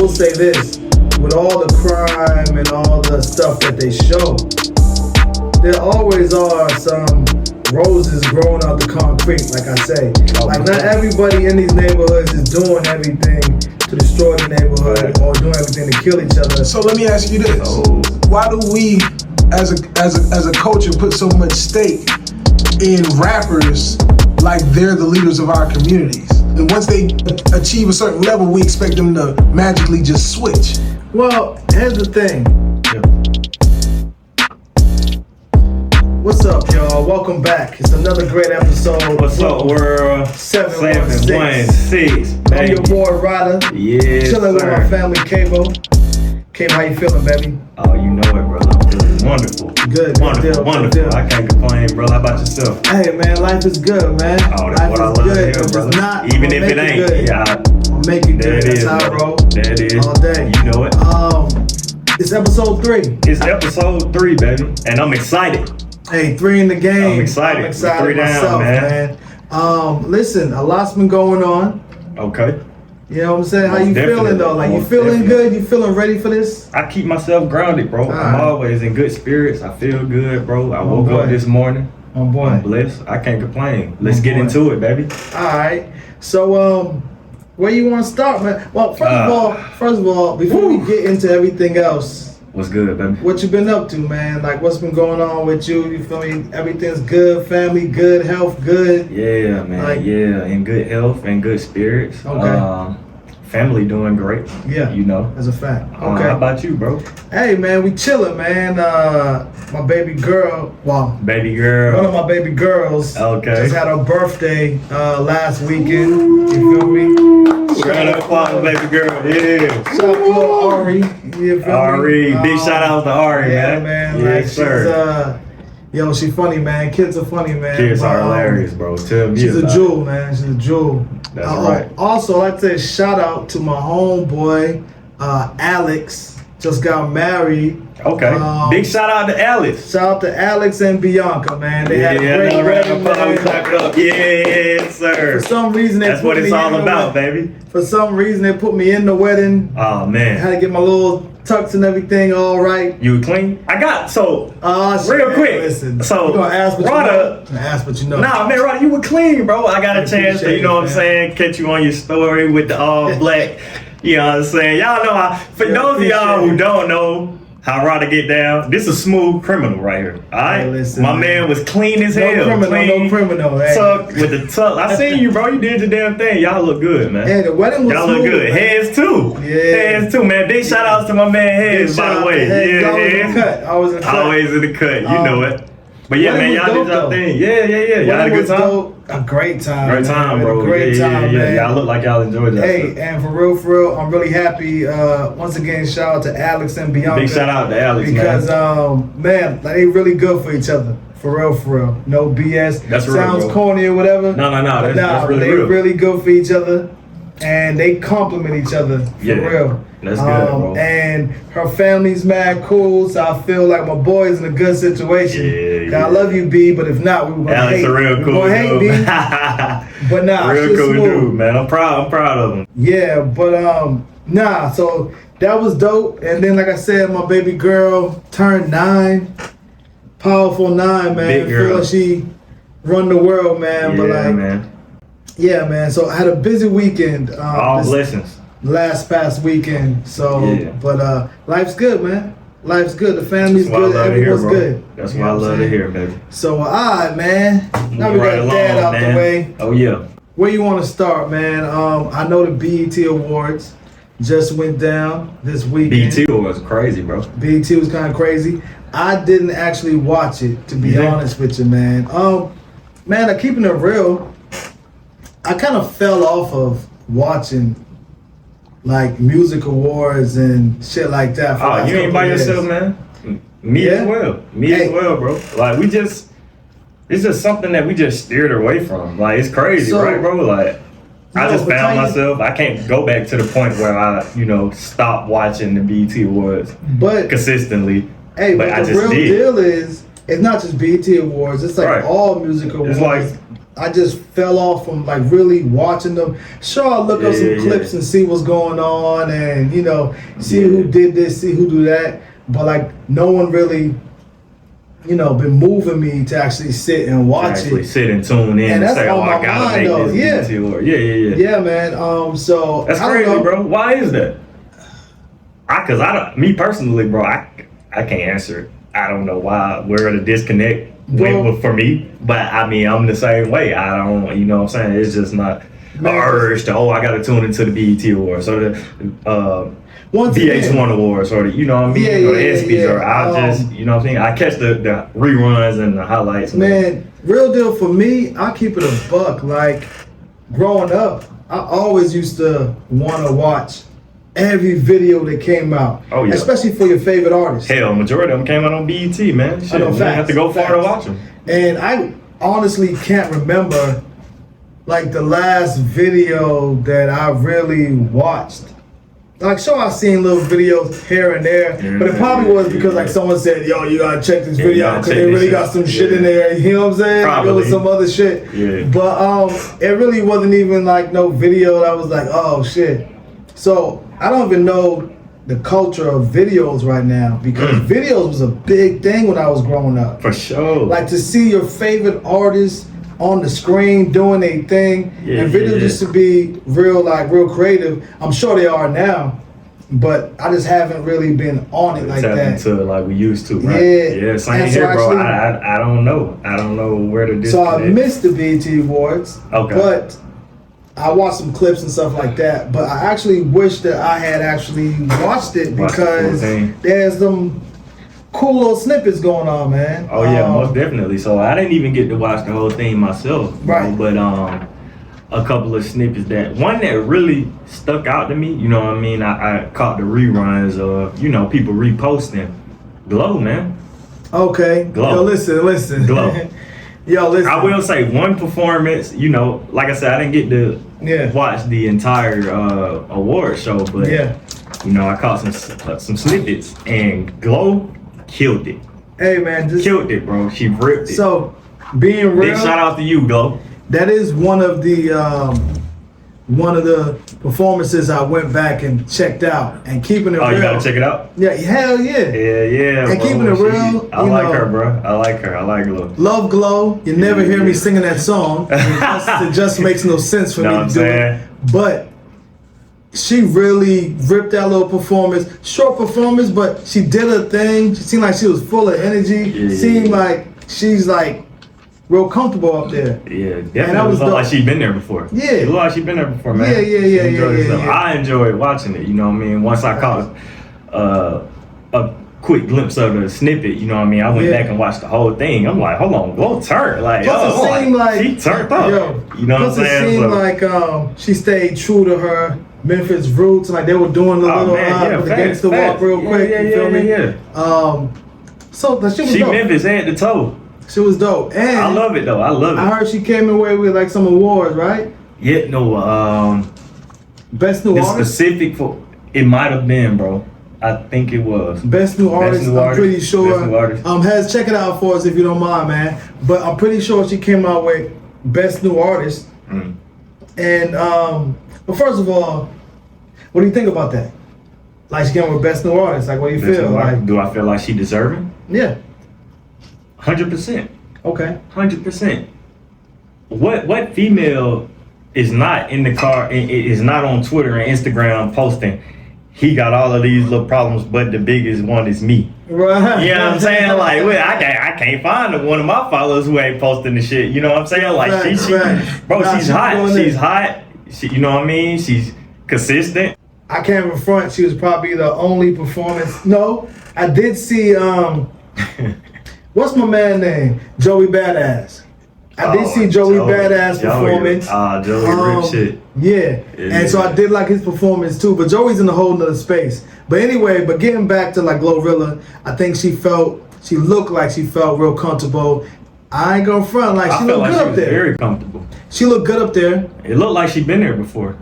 will say this, with all the crime and all the stuff that they show, there always are some roses growing out the concrete, like I say. Like not everybody in these neighborhoods is doing everything to destroy the neighborhood or doing everything to kill each other. So let me ask you this. Why do we as a culture put so much stake in rappers like they're the leaders of our communities? And once they achieve a certain level, we expect them to magically just switch. Well, here's the thing. What's up, y'all? Welcome back. It's another great episode. What's up, world? 716. I'm your boy, Raida. Yes, chilling with my family, Kavo. Kavo, how you feeling, baby? Oh, you know it, brother. I'm feeling wonderful. Good. Wonderful. I can't complain, bro. How about yourself? Hey, man, life is good, man. Oh, that's life what I is love good. to hear, brother. It's not, even if it ain't. good. Yeah. I'll make it good. That's how I roll. There it is. All day. You know it. It's episode 3. It's episode 3, baby. And I'm excited. Hey, 3 in the game. I'm excited. I'm excited 3 down, myself, man. Listen, a lot's been going on. Okay. You know what I'm saying? How you feeling though? Like, you Most feeling definitely. good? You feeling ready for this? I keep myself grounded, bro. I'm always in good spirits. I feel good, bro. I woke up this morning. Oh boy. I'm blessed. I can't complain. Let's get into it, baby. All right. So, where you want to start, man? Well, first of all, before we get into everything else, what's good, baby? what you been up to, man? Like, what's been going on with you? You feel me? Everything's good, family good, health good. Yeah, man. Like, in good health and good spirits. Okay. Family doing great. Yeah. You know. That's a fact. Okay. How about you, bro? Hey, man, we chilling, man. My baby girl, Baby girl. one of my baby girls, Okay. just had her birthday last weekend. You feel me? Shout out to baby girl. Yeah. Shout out to little Ari. You feel Ari. me? Big shout out to Ari, Yeah, man. man. Yes, sir. She's funny, man. Kids are funny, man. Kids are hilarious, bro. Tell me She's a about jewel, man. She's a jewel. That's right. Also, I'd like to say shout out to my homeboy, Alex. Just got married. Okay. Big shout out to Alex. Shout out to Alex and Bianca, man. They had a great wedding, man. Clap it up. Yes, sir. For some reason, That's what it's all about, baby. For some reason, they put me in the wedding. Oh, I man. had to get my little tux and everything all right. You clean? I got, real quick. Listen, so, you gonna ask what Rada, you know? Ask what you know. Nah, man, Rada, you were clean, bro. I got a chance to, you know what I'm saying, catch you on your story with the all black. You know what I'm saying? Y'all know for those of y'all who don't know how Rada get down, this is a smooth criminal right here. All right? Hey, listen, my man was clean as hell. No criminal. Hey. Tuck with the tuck. I seen you, bro. You did your damn thing. Y'all look good, man. Hey, the wedding was Y'all look smooth, good. Man. Heads too. Yeah. Heads too, man. Big shout outs to my man Heads, by the way. Yeah, always in the cut. Always in the cut. You know it. But yeah, man, y'all did y'all thing. Yeah. Y'all had a good time? A great time. Great time, bro. Great time, man. Y'all look like y'all enjoyed that. Hey, and for real, I'm really happy. Once again, shout out to Alex and Bianca. Big shout out to Alex, because, man, like, they really good for each other. For real. No BS. That's real, Sounds bro. corny or whatever. No. That's really they real. really good for each other. And they compliment each other. For real. That's good, bro. And her family's mad cool, so I feel like my boy's in a good situation. Yeah. I love you, B, but if not, we were gonna Alex hate. a real cool dude. Hate, B. But nah, real she's cool smooth. dude, man. I'm proud of him. Yeah, but so that was dope. And then, like I said, my baby girl turned 9. Powerful 9, man. Big girl. Feel like she run the world, man. Yeah, but like, man. Yeah, man. So I had a busy weekend. All blessings. Past weekend. So, but life's good, man. Life's good. The family's good. Everyone's good. That's what I love to hear, baby. So, all right, man. Now we got that out the way. Oh, yeah. Where you want to start, man? I know the BET Awards just went down this weekend. BET was crazy, bro. BET was kind of crazy. I didn't actually watch it, to be honest with you, man. Man, keeping it real, I kind of fell off of watching like music awards and shit like that. Oh, you ain't by yourself, man. Me as well. Me as well, bro. Like it's just something that we just steered away from. Like it's crazy, right, bro? Like I just found myself. I can't go back to the point where I, stopped watching the BET Awards, consistently. Hey, but the real deal is, it's not just BET Awards. It's like all music awards. It's like I just fell off from like really watching them. Sure, I'll look up some clips and see what's going on, and you know, see who did this, see who do that. But like, no one really, you know, been moving me to actually sit and watch it. Sit and tune in and say, "Oh, I gotta make this BET Award." Yeah, man. So that's crazy, bro. Why is that? Cause I don't. Me personally, bro, I can't answer it. I don't know why. Where the disconnect went for me, but I mean, I'm the same way. I don't, you know what I'm saying? It's just not an urge to, I gotta tune into the BET Awards or the VH1 Awards or the, you know what I mean, or the ESPYs, or I'll just, you know what I'm saying? I catch the reruns and the highlights. Man, real deal for me, I keep it a buck. Like, growing up, I always used to want to watch every video that came out, especially for your favorite artists. Hell, majority of them came out on BET, man. Shit, I know, facts, have to go far to watch them. And I honestly can't remember like the last video that I really watched. Like, sure, I've seen little videos here and there, but it probably was because like someone said, "Yo, you gotta check this video out because they really got some shit in there." You know what I'm saying? Like, it was some other shit. But it really wasn't even like no video that was like, "Oh shit." So I don't even know the culture of videos right now, because videos was a big thing when I was growing up. For sure. Like, to see your favorite artists on the screen doing their thing, and videos used to be real creative. I'm sure they are now, but I just haven't really been on it like that. Into like we used to, right? Yeah, same here, bro. I don't know. I don't know where to do. So I missed the BET Awards, but I watched some clips and stuff like that, but I actually wish that I had actually watched it, because there's some cool little snippets going on, man. Oh yeah, most definitely. So I didn't even get to watch the whole thing myself, right? But a couple of snippets one that really stuck out to me. You know what I mean? I caught the reruns of, you know, people reposting. Glow, man. Okay. Glow. Yo, listen. Glow. Yo, listen. I will say one performance, you know, like I said, I didn't get to watch the entire award show, but you know, I caught some snippets, and Glow killed it. Hey man, killed it, bro. She ripped it. So, being real, big shout out to you, Glow. That is one of the performances I went back and checked out, and keeping it real. Oh, you gotta check it out? Yeah, hell yeah. Yeah. And bro, keeping it real. I like her, bro. I like her. I like Glow. Love Glow. You never hear me singing that song. It just makes no sense for me to do it. But she really ripped that little performance. Short performance, but she did her thing. She seemed like she was full of energy. Seemed like she's like real comfortable up there. Yeah, definitely. It looked like she'd been there before. Yeah. It looked like she'd been there before, man. Yeah. I enjoyed watching it, you know what I mean? Once I caught a quick glimpse of the snippet, you know what I mean? I went back and watched the whole thing. I'm like, hold on, Glow turned. Like, she turned up. You know what I'm saying? It seemed like she stayed true to her Memphis roots, like they were doing the little with the gangster walk real quick. You feel me? So the shit was dope. Memphis head to toe. She was dope, and I love it though. I love it. I heard she came away with like some awards, right? Yeah, no. Best new artist. Specific for it might have been, bro. I think it was best new artist. I'm pretty sure. Best new artist. Check it out for us if you don't mind, man. But I'm pretty sure she came out with best new artist. And but first of all, what do you think about that? Like, she came with best new artist. Like, what do you feel? Like, do I feel like she deserving? Yeah. 100%. Okay. 100%. What female is not in the car, is not on Twitter and Instagram posting, he got all of these little problems, but the biggest one is me. Right. You know what I'm saying? Like, well, I can't find one of my followers who ain't posting the shit. You know what I'm saying? Like, she's hot. She's hot. You know what I mean? She's consistent. I can't even front. She was probably the only performance. No, I did see, what's my man name? Joey Badass. I did see Joey Badass performance. Joey rip shit. Yeah, and so I did like his performance too, but Joey's in a whole nother space. But anyway, getting back to like Glorilla, I think she looked like she felt real comfortable. I ain't gonna front, like she looked good up there. Very comfortable. She looked good up there. It looked like she'd been there before.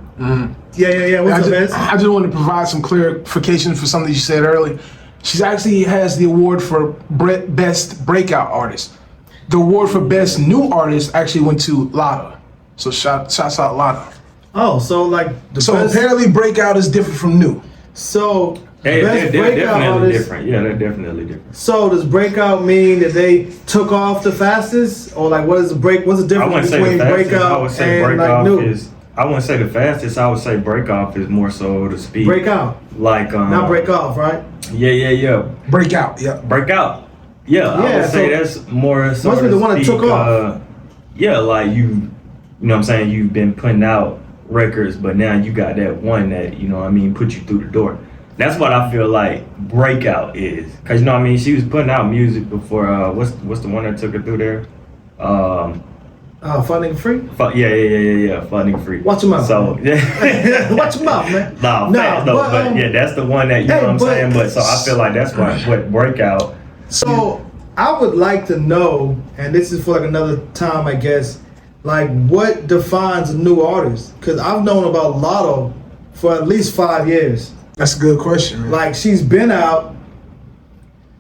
Yeah. What's up, man? I just want to provide some clarification for something you said earlier. She actually has the award for Best Breakout Artist. The award for best new artist actually went to Lotto. So shouts out Lotto. Oh, so like So apparently breakout is different from new. So They're best definitely artist- different. Yeah, they're definitely different. So does breakout mean that they took off the fastest, or like what is the break? What's the I wouldn't difference say between the fastest. I breakout would say and break like off new? is. I wouldn't say the fastest. I would say break off is more so the speed. Breakout, Like not break off, right? Yeah. Breakout, yeah. Breakout. Yeah, I Yeah, would say so that's more. So must be the one that took off. Yeah, like you know what I'm saying. You've been putting out records, but now you got that one that you know what I mean put you through the door. That's what I feel like breakout is, cause you know what I mean. She was putting out music before. What's the one that took her through there? Funding free. Yeah. Funding free. Watch your mouth. So yeah. Watch your mouth, man. But yeah, that's the one that you know what I'm saying. But so I feel like that's what breakout. So I would like to know, and this is for like another time, I guess, like what defines a new artist? Because I've known about Lotto for at least 5 years. That's a good question, man. Like she's been out,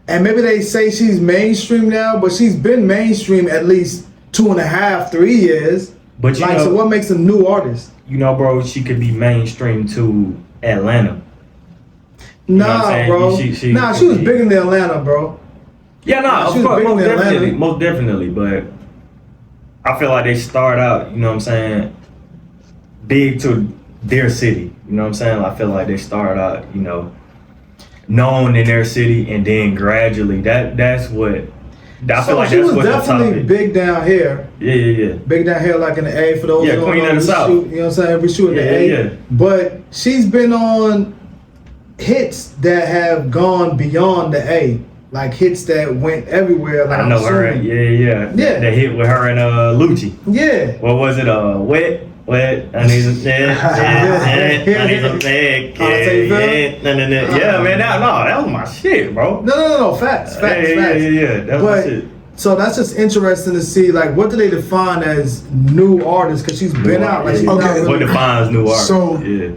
and maybe they say she's mainstream now, but she's been mainstream at least 2.5, 3 years. But you like, know, so what makes a new artist? You know, bro, she could be mainstream to Atlanta. You know what I'm Nah, saying? bro. She was big in the Atlanta, bro. Yeah, She of was course, big in Atlanta. most definitely. But I feel like they start out, you know what I'm saying, big to their city. You know what I'm saying? I feel like they start out, you know, known in their city, and then gradually that's what. I feel like she that's was what the definitely topic. big down here. Yeah. Big down here, like in the A for those Yeah, who don't Queen know, of the we South. shoot, you know what I'm saying? We shoot in the A. Yeah. But she's been on hits that have gone beyond the A. Like hits that went everywhere. Like I know her. assuming. Yeah. Yeah. That hit with her and Lucci. Yeah. What was it? Wet. I need some I need some leg. Yeah, man. That was my shit, bro. No. Facts. Yeah. That was my shit. So that's just interesting to see, like, what do they define as new artists? Because she's been out. Like, she's not Okay. really- What defines new artist? So- yeah.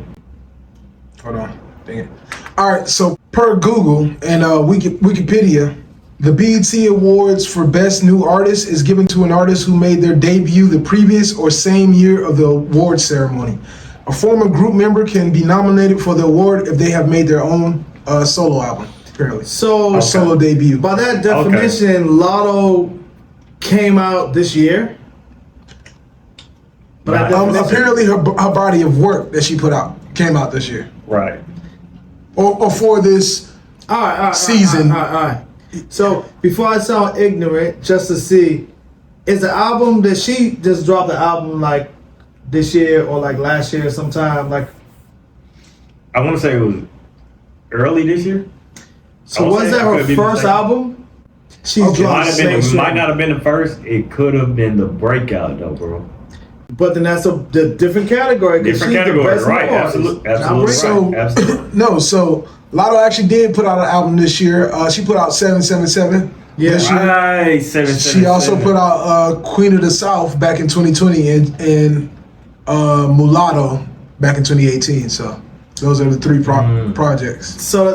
Hold on. Dang it. All right, so per Google and Wikipedia, the BET Awards for Best New Artist is given to an artist who made their debut the previous or same year of the award ceremony. A former group member can be nominated for the award if they have made their own solo album, apparently. So Or solo debut. by that definition, Lotto came out this year. By that definition- Apparently her body of work that she put out came out this year. Right. Or for this All right, season. All right. So before I sound ignorant, just to see, is the album that she just dropped the album like this year or like last year sometime? Like, I want to say it was early this year. so was that her first album? She's Okay. dropped Might not have been the first. It could have been the breakout though, bro. but then that's the different category. 'Cause Different she's the category, best right? new artist, Absolutely. not Absolutely. breakout. Right. Absolutely. No, so Lotto actually did put out an album this year. She put out 777 this year. Right. 777. She also put out Queen of the South back in 2020 and Mulatto back in 2018. So those are the three projects. So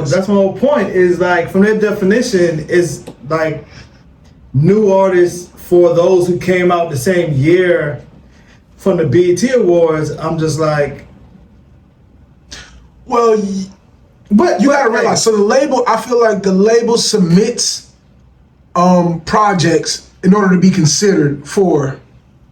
that's my whole point. Is like from their definition is like new artists for those who came out the same year from the BET Awards. I'm just like, Well, but you gotta realize. So the label, I feel like the label submits projects in order to be considered for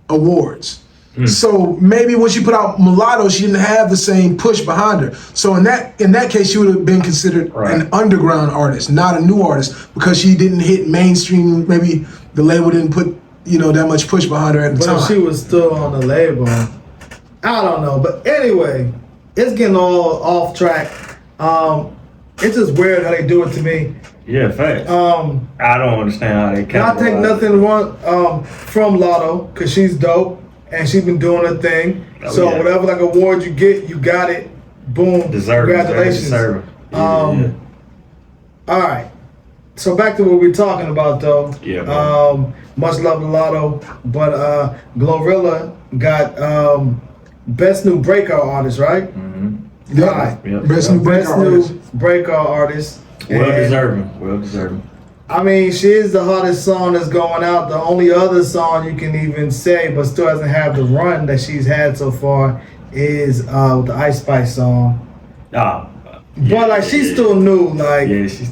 awards. So maybe when she put out Mulatto, she didn't have the same push behind her. So in that case, she would have been considered an underground artist, not a new artist, because she didn't hit mainstream. Maybe the label didn't put that much push behind her at the But time. if she was still on the label, I don't know. But anyway, it's getting all off track. It's just weird how they do it to me. Yeah, facts. I don't understand how they And I take nothing from Lotto because she's dope and she's been doing her thing. So whatever like award you get, you got it. Boom. Congratulations. All right. So back to what we're talking about though. Yeah. Man. Much love to Lotto, but Glorilla got best new breakout artist, right? Mm-hmm. Right. Best new breakout artist. Breakout artist. Well deserving. I mean, she is the hottest song that's going out. The only other song you can even say, but still hasn't had the run that she's had so far, is the Ice Spice song. But like she's still new, like yeah. She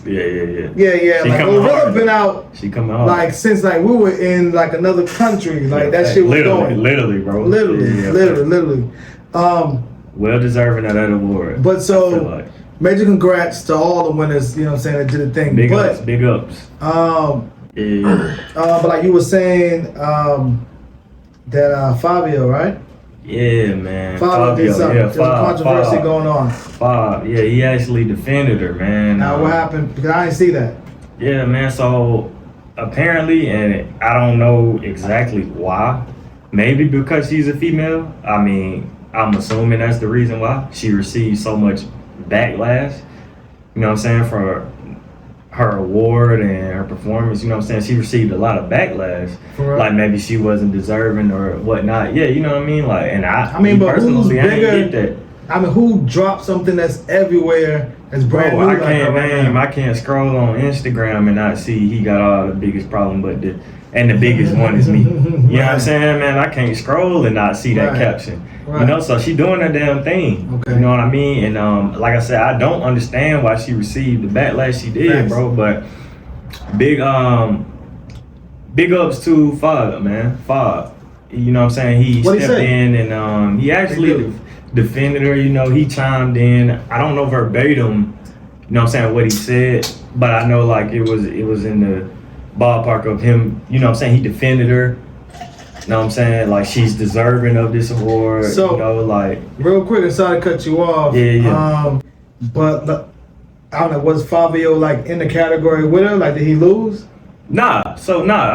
like Gorilla been out. She come out like since like we were in like another country, like that shit was literally, bro. Literally. Well deserving of that award. But so major congrats to all the winners. You know what I'm saying, that did a thing. Big ups. But like you were saying, that Fabio, right? Yeah, man. Fabio did something. There's a controversy going on. Yeah, he actually defended her, man. Now what happened? Because I didn't see that. Yeah, man. So apparently, and I don't know exactly why. Maybe because she's a female. I mean, I'm assuming that's the reason why she received so much backlash. You know what I'm saying, for her award and her performance. You know what I'm saying. She received a lot of backlash. Right. Like maybe she wasn't deserving or whatnot. Yeah, you know what I mean. Like, and I mean, but who's personally, I bigger? ain't get that. I mean, who dropped something that's everywhere, that's brand new? I can't scroll on Instagram and not see he got all the biggest problem, but the biggest one is me. You know what I'm saying, man? I can't scroll and not see that caption. Right. You know, so she doing her damn thing. Okay. You know what I mean? And like I said, I don't understand why she received the backlash she did, bro. But big ups to Father, man. Father. You know what I'm saying? He stepped in and he actually defended her. You know, he chimed in. I don't know verbatim, you know what I'm saying, what he said, but I know like it was in the ballpark of him, you know what I'm saying, he defended her. You know what I'm saying? Like, she's deserving of this award. So, you know, like, real quick, I'm sorry to cut you off. Yeah. But I don't know, was Fabio like in the category with her? Like, did he lose? Nah, I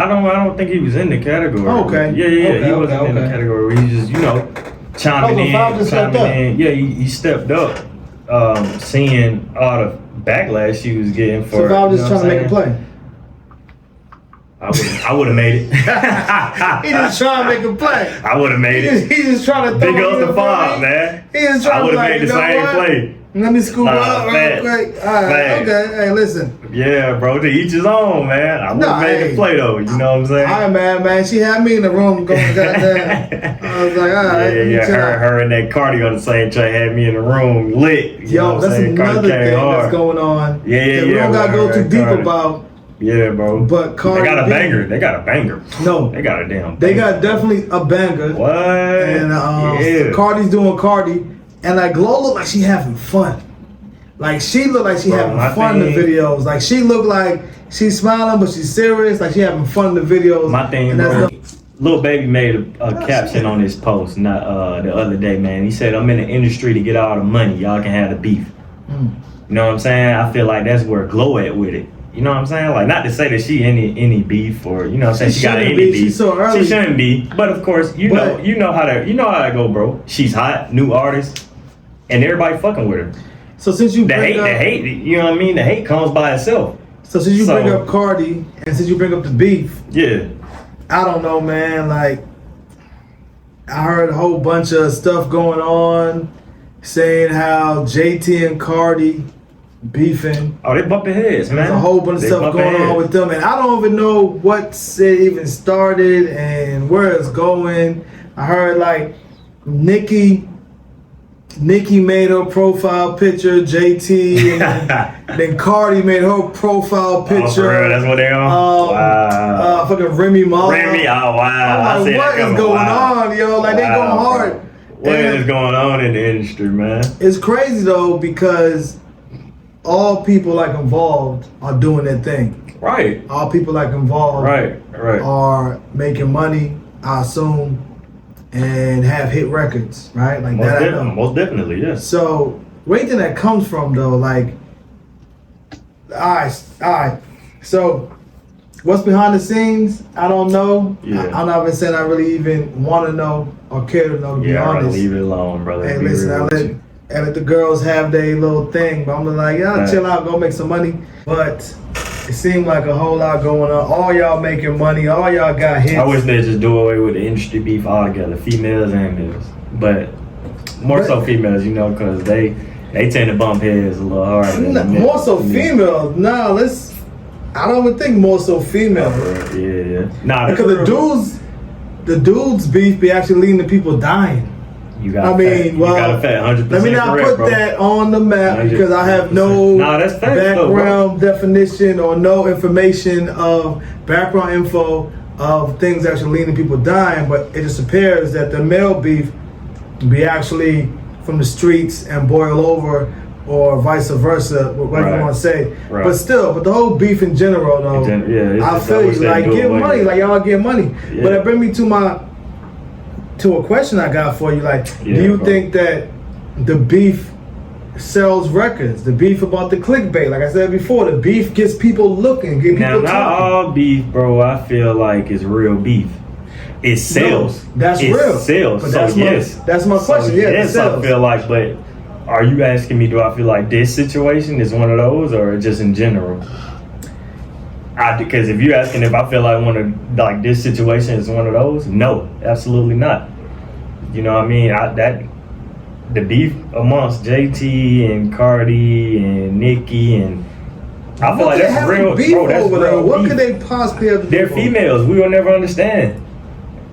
don't think he was in the category. Okay. Yeah. He wasn't in the category. He just, you know, chiming in. Yeah, he stepped up, seeing all the backlash she was getting for. So Fabio just trying to make a play. I would have made it. He just trying to make a play. I would have made it. He just trying to throw big up the Bob, man. He just trying I would have like, made the same play. Let me scoop up real quick. All right, okay. Hey, listen. Yeah, bro. To each his own, man. I would have made the play though. You know what I'm saying? All right, man. She had me in the room going goddamn. I was like, all right. Yeah. Her and that Cardi on the same track had me in the room lit. You know what I'm that's saying? another thing that's going on. Yeah. We don't gotta go too deep about. Yeah, bro. But Cardi, they got a banger. They got a banger. No, they got a damn banger. They got definitely a banger. What? And Cardi's doing Cardi, and like Glow look like she having fun. Like she look like she having fun in the videos. Like she look like she's smiling, but she's serious. Like she having fun in the videos. My thing, bro. Lil Baby made a caption on his post not the other day, man. He said, "I'm in the industry to get all the money. Y'all can have the beef." You know what I'm saying? I feel like that's where Glow at with it. You know what I'm saying? Like, not to say that she any beef or, you know what I'm saying, she got any beef. She's so early. She shouldn't be. But of course, you know how that go, bro. She's hot, new artist, and everybody fucking with her. So since you the hate, you know what I mean? The hate comes by itself. So since you bring up Cardi and since you bring up the beef, yeah, I don't know, man. Like, I heard a whole bunch of stuff going on, saying how JT and Cardi beefing. Oh, they bumping heads, man. There's a whole bunch of stuff going on with them, and I don't even know what it even started and where it's going. I heard like Nikki made her profile picture, JT, and then Cardi made her profile picture. Oh, for real? That's what they on? Wow. Fucking Remy Ma. Remy, oh wow. I'm like, what is going on, yo? Like, they going hard. What is going on in the industry, man? It's crazy though, because all people like involved are doing their thing. Right. All people like involved are making money, I assume, and have hit records, right? Like that I know. Most definitely, yes. So where do you think that comes from though? Like, all right. So what's behind the scenes? I don't know. Yeah. I'm not even saying I really even want to know or care to know, to be honest. Leave it alone, brother. Hey, listen, I let the girls have their little thing, but I'm like, chill out, go make some money. But it seemed like a whole lot going on. All y'all making money, all y'all got hits. I wish they just do away with the industry beef altogether, females and males. But more so females, you know, because they tend to bump heads a little harder. More so females. No, I don't even think more so female. Yeah. Nah, because the dudes beef be actually leading to people dying. You got you got a fact, 100%. Let me not correct, put bro. that on the map 100%. because I have no that's fact, background definition or no information of background info of things actually leading to people dying. But it just appears that the male beef be actually from the streets and boil over, or vice versa, whatever you want to say. Right. But the whole beef in general, though, I feel you. Like, get money, like y'all get money. Yeah. But it bring me to a question I got for you. Like, do you think that the beef sells records? The beef about the clickbait, like I said before, the beef gets people looking, get people talking. Now, not all beef, bro, I feel like is real beef. It sells. No, that's real. It sells. But so that's my question. Yes, I feel like, but are you asking me, do I feel like this situation is one of those, or just in general? Because if you're asking if I feel like this situation is one of those, no, absolutely not. You know what I mean? The beef amongst JT and Cardi and Nicki and I feel like that's real beef, bro. That's real what beef. Could they possibly have? They're females. We will never understand.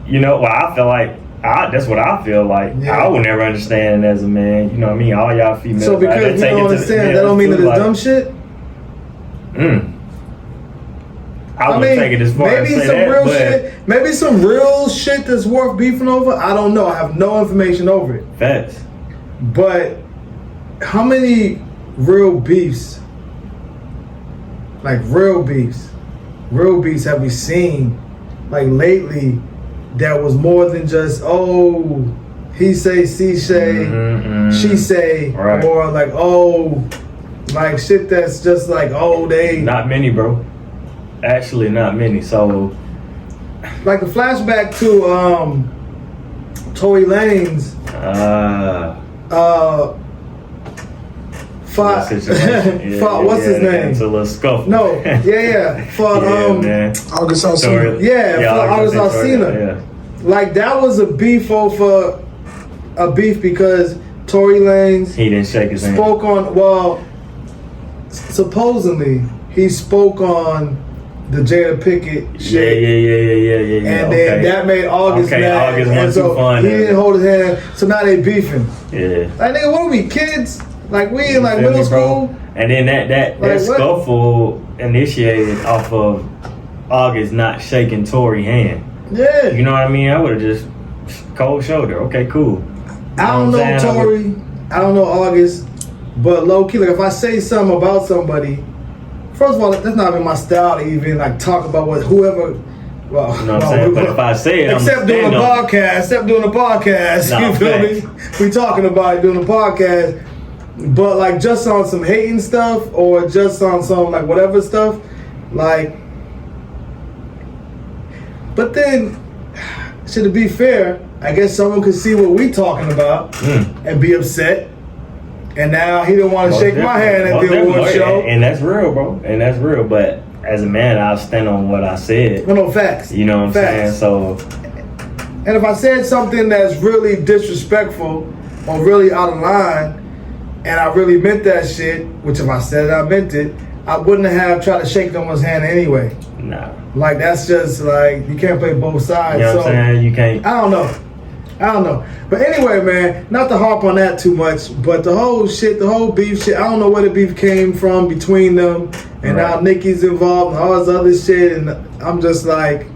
You know, well, I feel like that's what I feel like. Yeah. I will never understand as a man. You know what I mean? All y'all females. So because you don't understand, that don't mean that it's dumb shit? I wouldn't take it as far as say that, real shit. Maybe some real shit that's worth beefing over. I don't know. I have no information over it. Facts. But how many real beefs, like real beefs have we seen, like lately, that was more than just he say, she say, or like like shit that's just like they. Not many, bro. Actually, not many. So, like a flashback to Tory Lanez. What's his name? It's a little scuffle. No, for August Alsina. For August Alsina. Yeah. Like that was a beef because Tory Lanez he didn't shake his hand. Spoke on supposedly he spoke on the Jada Pickett shit. Yeah. And then that made August mad. August and so fun, he didn't hold his hand. So now they beefing. Yeah. Like nigga, what are we, kids? Like we in like middle school. Bro? And then that scuffle initiated off of August not shaking Tory's hand. Yeah. You know what I mean? I would have just cold shoulder. Okay, cool. I don't know Tory. I don't know August. But low key, like if I say something about somebody, first of all, that's not even my style to even like talk about whoever. Well, you know what I'm saying? But if I say it, except doing a podcast, nah, you feel me? We talking about it doing a podcast, but like just on some hating stuff or just on some like whatever stuff, like. But then, to be fair, I guess someone could see what we talking about and be upset. And now he didn't want to shake my hand at the award show. And that's real, bro. And that's real. But as a man, I'll stand on what I said. No, facts. You know what I'm saying? So. And if I said something that's really disrespectful or really out of line, and I really meant that shit, which if I said I meant it, I wouldn't have tried to shake someone's hand anyway. Nah. Like that's just like you can't play both sides. You know what I'm saying? You can't. I don't know. But anyway, man, not to harp on that too much, but the whole beef shit, I don't know where the beef came from between them, and now Nicki's involved and all this other shit, and I'm just like,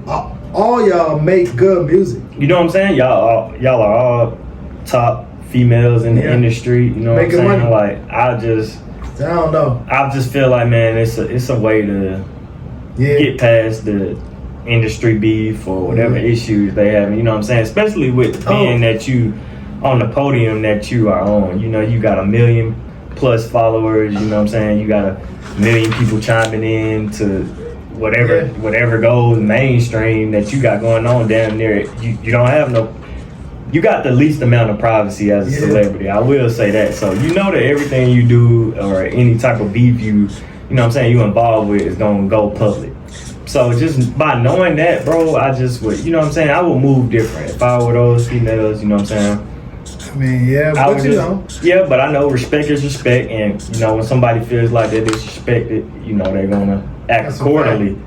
all y'all make good music. You know what I'm saying? Y'all are all top females in the industry. You know what I'm saying? Money. Like I don't know. I just feel like, man, it's a way to get past the industry beef or whatever issues they have. You know what I'm saying? Especially with being that you on the podium that you are on. You know, you got 1 million plus followers. You know what I'm saying? You got 1 million people chiming in to whatever goes mainstream that you got going on down there. You don't have no. You got the least amount of privacy as a celebrity. I will say that. So you know that everything you do or any type of beef you know what I'm saying, you involved with is gonna go public. So just by knowing that, bro, I just would, you know what I'm saying, I would move different if I were those females, you know what I'm saying. I mean, yeah, but you know. Yeah, but I know respect is respect, and you know when somebody feels like they're disrespected, you know they're gonna act accordingly.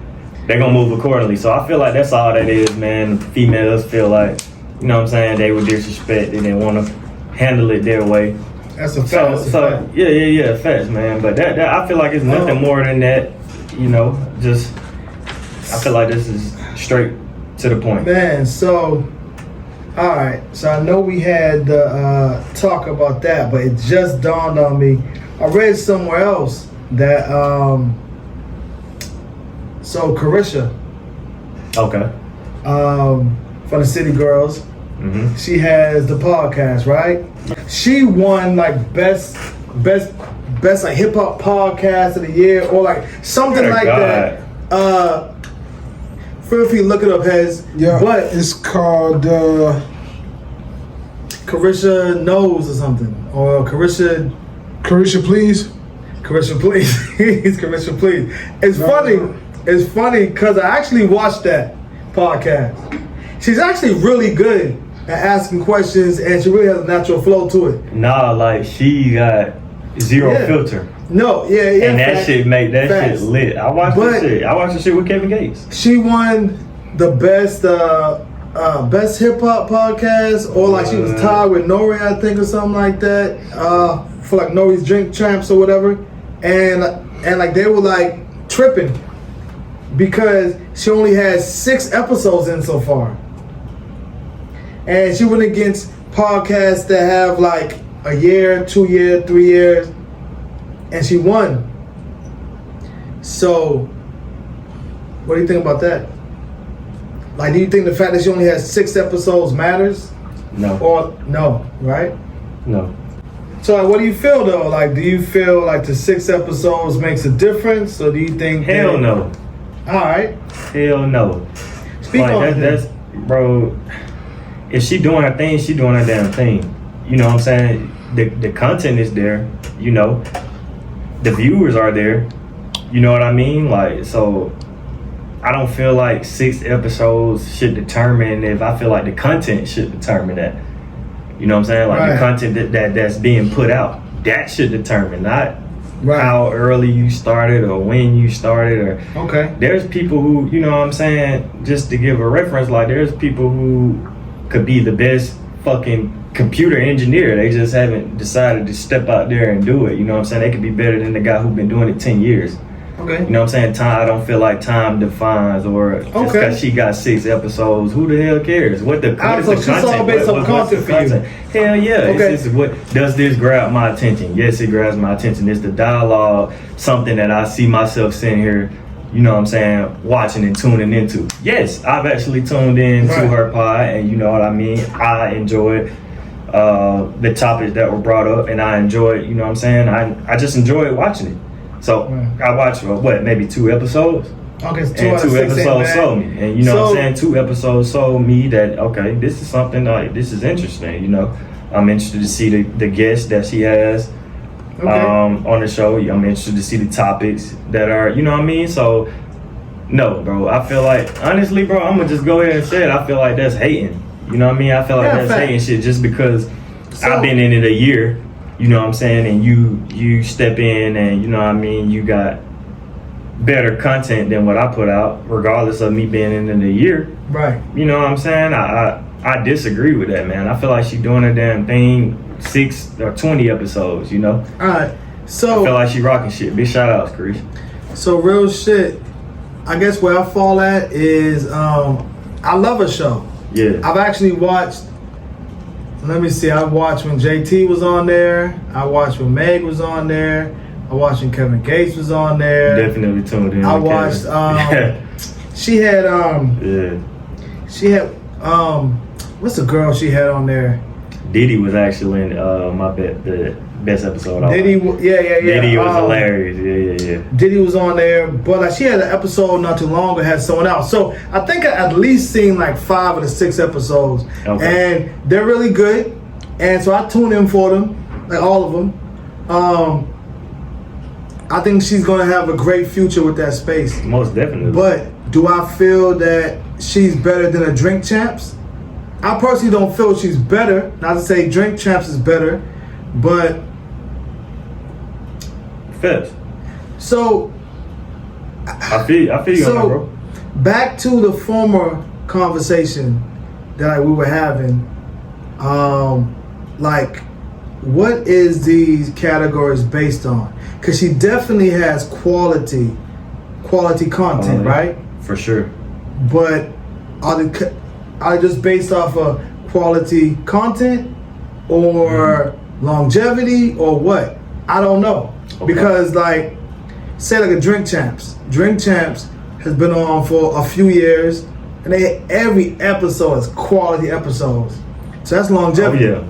They're gonna move accordingly. So I feel like that's all that is, man. Females feel like, you know what I'm saying, they were disrespected and they want to handle it their way. That's a fact. Yeah, facts, man. But that I feel like it's nothing more than that. You know, just I feel like this is straight to the point. Man, so all right. So I know we had talk about that, but it just dawned on me. I read somewhere else that so Carisha, okay, from the City Girls, mm-hmm. she has the podcast, right? She won like best like hip hop podcast of the year or like something like that. Feel free to look it up, Hez. Yeah, but it's called Carisha Knows or something, or Carisha Please. Carisha Please. It's funny. It's funny because I actually watched that podcast. She's actually really good at asking questions, and she really has a natural flow to it. Nah, like she got zero filter. No, yeah. And that shit make that shit lit. I watched that shit. I watched the shit with Kevin Gates. She won the best hip hop podcast, or like she was tied with Nori, I think, or something like that. For like Nori's Drink Champs or whatever, and like they were like tripping because she only has 6 episodes in so far, and she went against podcasts that have like a year, 2 years, 3 years, and she won. So, what do you think about that? Like, do you think the fact that she only has 6 episodes matters? No. Or no, right? No. So, like, what do you feel though? Like, do you feel like the 6 episodes makes a difference, or do you think? Hell no. All right. Hell no. Speak like, on that's bro. If she doing her thing, she doing her damn thing. You know what I'm saying? The content is there. You know, the viewers are there. You know what I mean? Like, so I don't feel like 6 episodes should determine if I feel like the content should determine that. You know what I'm saying? Like the content that's being put out, that should determine, not how early you started or when you started or there's people who, you know what I'm saying, just to give a reference, like there's people who could be the best fucking computer engineer. They just haven't decided to step out there and do it. You know what I'm saying? They could be better than the guy who's been doing it 10 years. Okay. You know what I'm saying? Time, I don't feel like time defines, or just because she got 6 episodes, who the hell cares? What the content? It's all based on content for you. Hell yeah. It's just, what does this grab my attention? Yes, it grabs my attention. It's the dialogue, something that I see myself sitting here, you know what I'm saying, watching and tuning into. Yes, I've actually tuned in to her pod, and you know what I mean? I enjoyed the topics that were brought up, and I enjoyed, you know what I'm saying? I just enjoyed watching it. So I watched maybe 2 episodes. Okay, so 2 episodes sold me, and you know what I'm saying. 2 episodes sold me that this is something like this is interesting. You know, I'm interested to see the guests that she has on the show. I'm interested to see the topics that are, you know what I mean. So no, bro, I feel like honestly, bro, I'm gonna just go ahead and say it. I feel like that's hating. You know what I mean? I feel like that's hating shit just because I've been in it a year. You know what I'm saying? And you step in and, you know what I mean, you got better content than what I put out, regardless of me being in it a year. Right. You know what I'm saying? I disagree with that, man. I feel like she's doing her damn thing 6 or 20 episodes, you know? Alright. So I feel like she rocking shit. Big shout outs, Chris. So real shit, I guess where I fall at is I love her show. Yeah. I've actually watched, let me see, I watched when JT was on there. I watched when Meg was on there. I watched when Kevin Gates was on there. Definitely tuned in. I watched, she had, what's the girl she had on there? Diddy was actually in the best episode. Diddy, Diddy was hilarious. Yeah. Diddy was on there, but like she had an episode not too long ago, had someone else. So I think I at least seen like 5 of the 6 episodes, and they're really good. And so I tune in for them, like all of them. I think she's gonna have a great future with that space. Most definitely. But do I feel that she's better than a Drink Champs? I personally don't feel she's better. Not to say Drink Champs is better, but Fibs. So I feel you on that, bro. Back to the former conversation that we were having, like, what is these categories based on? Because she definitely has quality content, right? For sure. But are they just based off of quality content or longevity or what? I don't know. Okay. Because like, say like a Drink Champs has been on for a few years, and every episode is quality episodes. So that's longevity. Oh, yeah.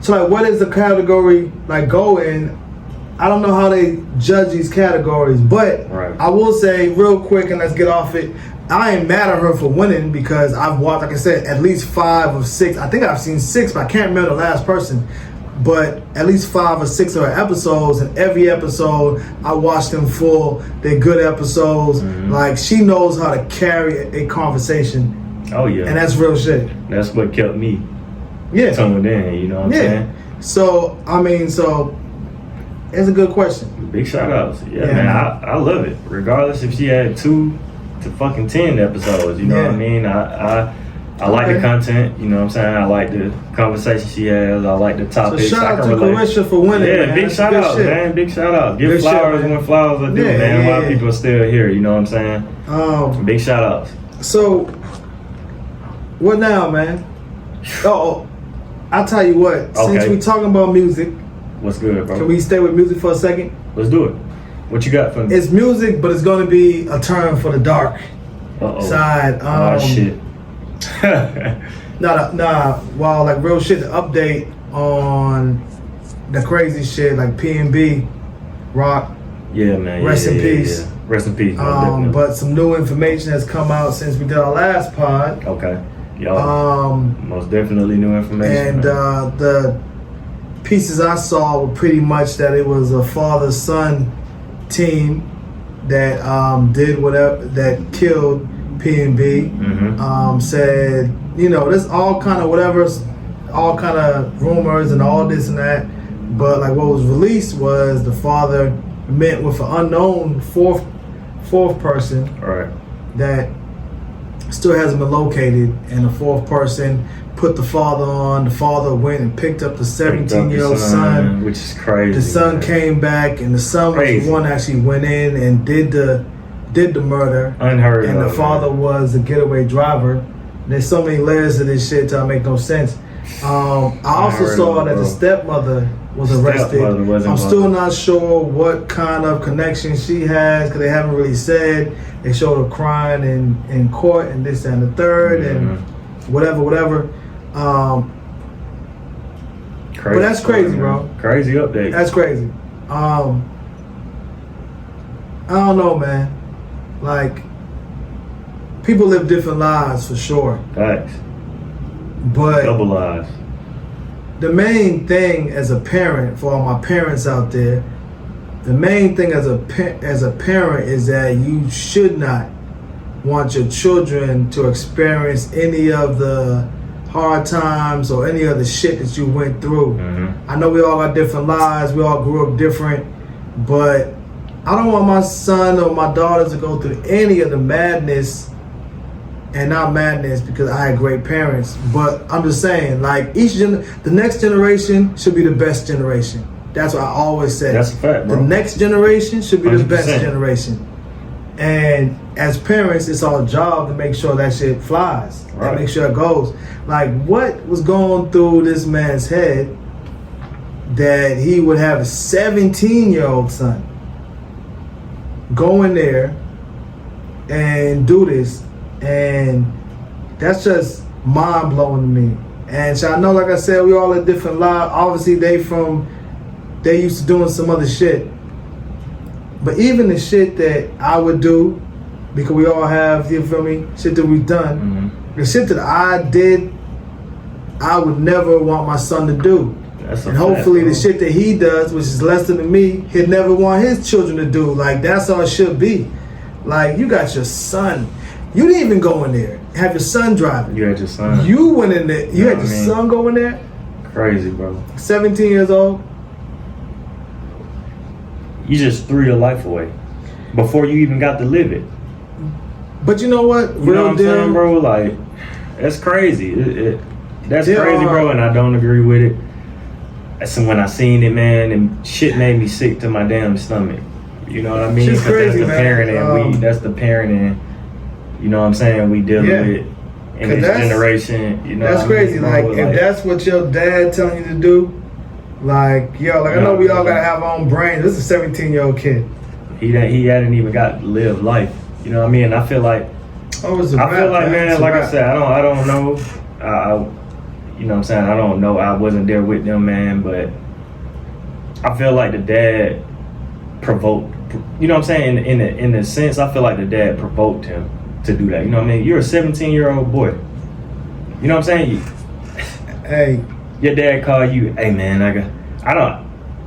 So like, what is the category like go in? I don't know how they judge these categories, but I will say real quick, and let's get off it. I ain't mad at her for winning because I've watched, like I said, at least 5 of 6. I think I've seen 6, but I can't remember the last person. But at least 5 or 6 of her episodes, and every episode I watch them full. They're good episodes. Like, she knows how to carry a conversation. Oh yeah, and that's real shit. That's what kept me tuned in. You know what I'm saying? So I mean, so it's a good question. Big shout outs. Yeah, man. I love it. Regardless if she had 2 to fucking 10 episodes. You know what I mean? I like the content, you know what I'm saying? I like the conversation she has. I like the topics. So shout out to Carisha for winning. Yeah, man. Big shout out, man. Big shout out. Give flowers when flowers are due, man. While people are still here, you know what I'm saying? Big shout outs. So, what now, man? Oh, I'll tell you what. Since we talking about music, what's good, bro? Can we stay with music for a second? Let's do it. What you got for me? It's music, but it's going to be a turn for the dark side. Oh shit. Well, like real shit, the update on the crazy shit, like P&B, Rock. Yeah, man. Rest in peace. Yeah. Rest in peace. But some new information has come out since we did our last pod. Okay. Y'all. Most definitely new information. And the pieces I saw were pretty much that it was a father-son team that did whatever, that killed P&B. Said, you know, there's all kind of rumors and all this and that, but like what was released was the father met with an unknown fourth person that still hasn't been located, and the fourth person put the father on. The father went and picked up the 17-year-old son, which is crazy. The son came back, and the son was the one that actually went in and did the murder. Unheard and of. The father was a getaway driver. There's so many layers to this shit till it make no sense. I also saw that the stepmother was arrested. I'm still not sure what kind of connection she has, because they haven't really said. They showed her crying in court and this and the third and whatever. But that's crazy, bro. Crazy update. That's crazy. I don't know, man. Like, people live different lives for sure. Facts. But double lives. The main thing as a parent, for all my parents out there, the main thing as a parent is that you should not want your children to experience any of the hard times or any of the shit that you went through. I know we all got different lives, we all grew up different, but I don't want my son or my daughters to go through any of the madness. And not madness because I had great parents, but I'm just saying, like, the next generation should be the best generation. That's what I always say. That's a fact, bro. The next generation should be 100%. The best generation. And as parents, it's our job to make sure that shit flies. And make sure it goes. Like, what was going through this man's head that he would have a 17-year-old son go in there and do this? And that's just mind-blowing to me. And so I know, like I said, we all have different lives. Obviously, they used to doing some other shit. But even the shit that I would do, because we all have, you feel me, shit that we've done, the shit that I did, I would never want my son to do. And hopefully the shit that he does, which is less than me, he'd never want his children to do. Like, that's how it should be. Like, you got your son. You didn't even go in there. have your son driving. You had your son. You went in there. You had your I mean? son go in there. Crazy, bro. 17 years old. You just threw your life away before you even got to live it. But you know what? You know what I'm saying, bro? Like, that's crazy. That's There crazy, are- bro, and I don't agree with it. That's when I seen it, man, and shit made me sick to my damn stomach. You know what I mean? Shit's 'Cause crazy, that's the man. parenting that's the parenting, you know what I'm saying, we dealing Yeah. with in 'Cause this that's- generation. You know That's what I crazy. mean, bro? Like, if that's what your dad telling you to do, like, yo, like I know we all gotta have our own brain. This is a 17-year-old kid. he hadn't even got to live life. You know what I mean? And I feel like Oh, it's a I feel like, man, It's a like I wrap. said, I don't know. You know what I'm saying? I don't know. I wasn't there with them, man, but I feel like the dad provoked. You know what I'm saying? In the sense, I feel like the dad provoked him to do that. You know what I mean? You're a 17-year-old boy. You know what I'm saying? Hey, Your dad called you, hey man,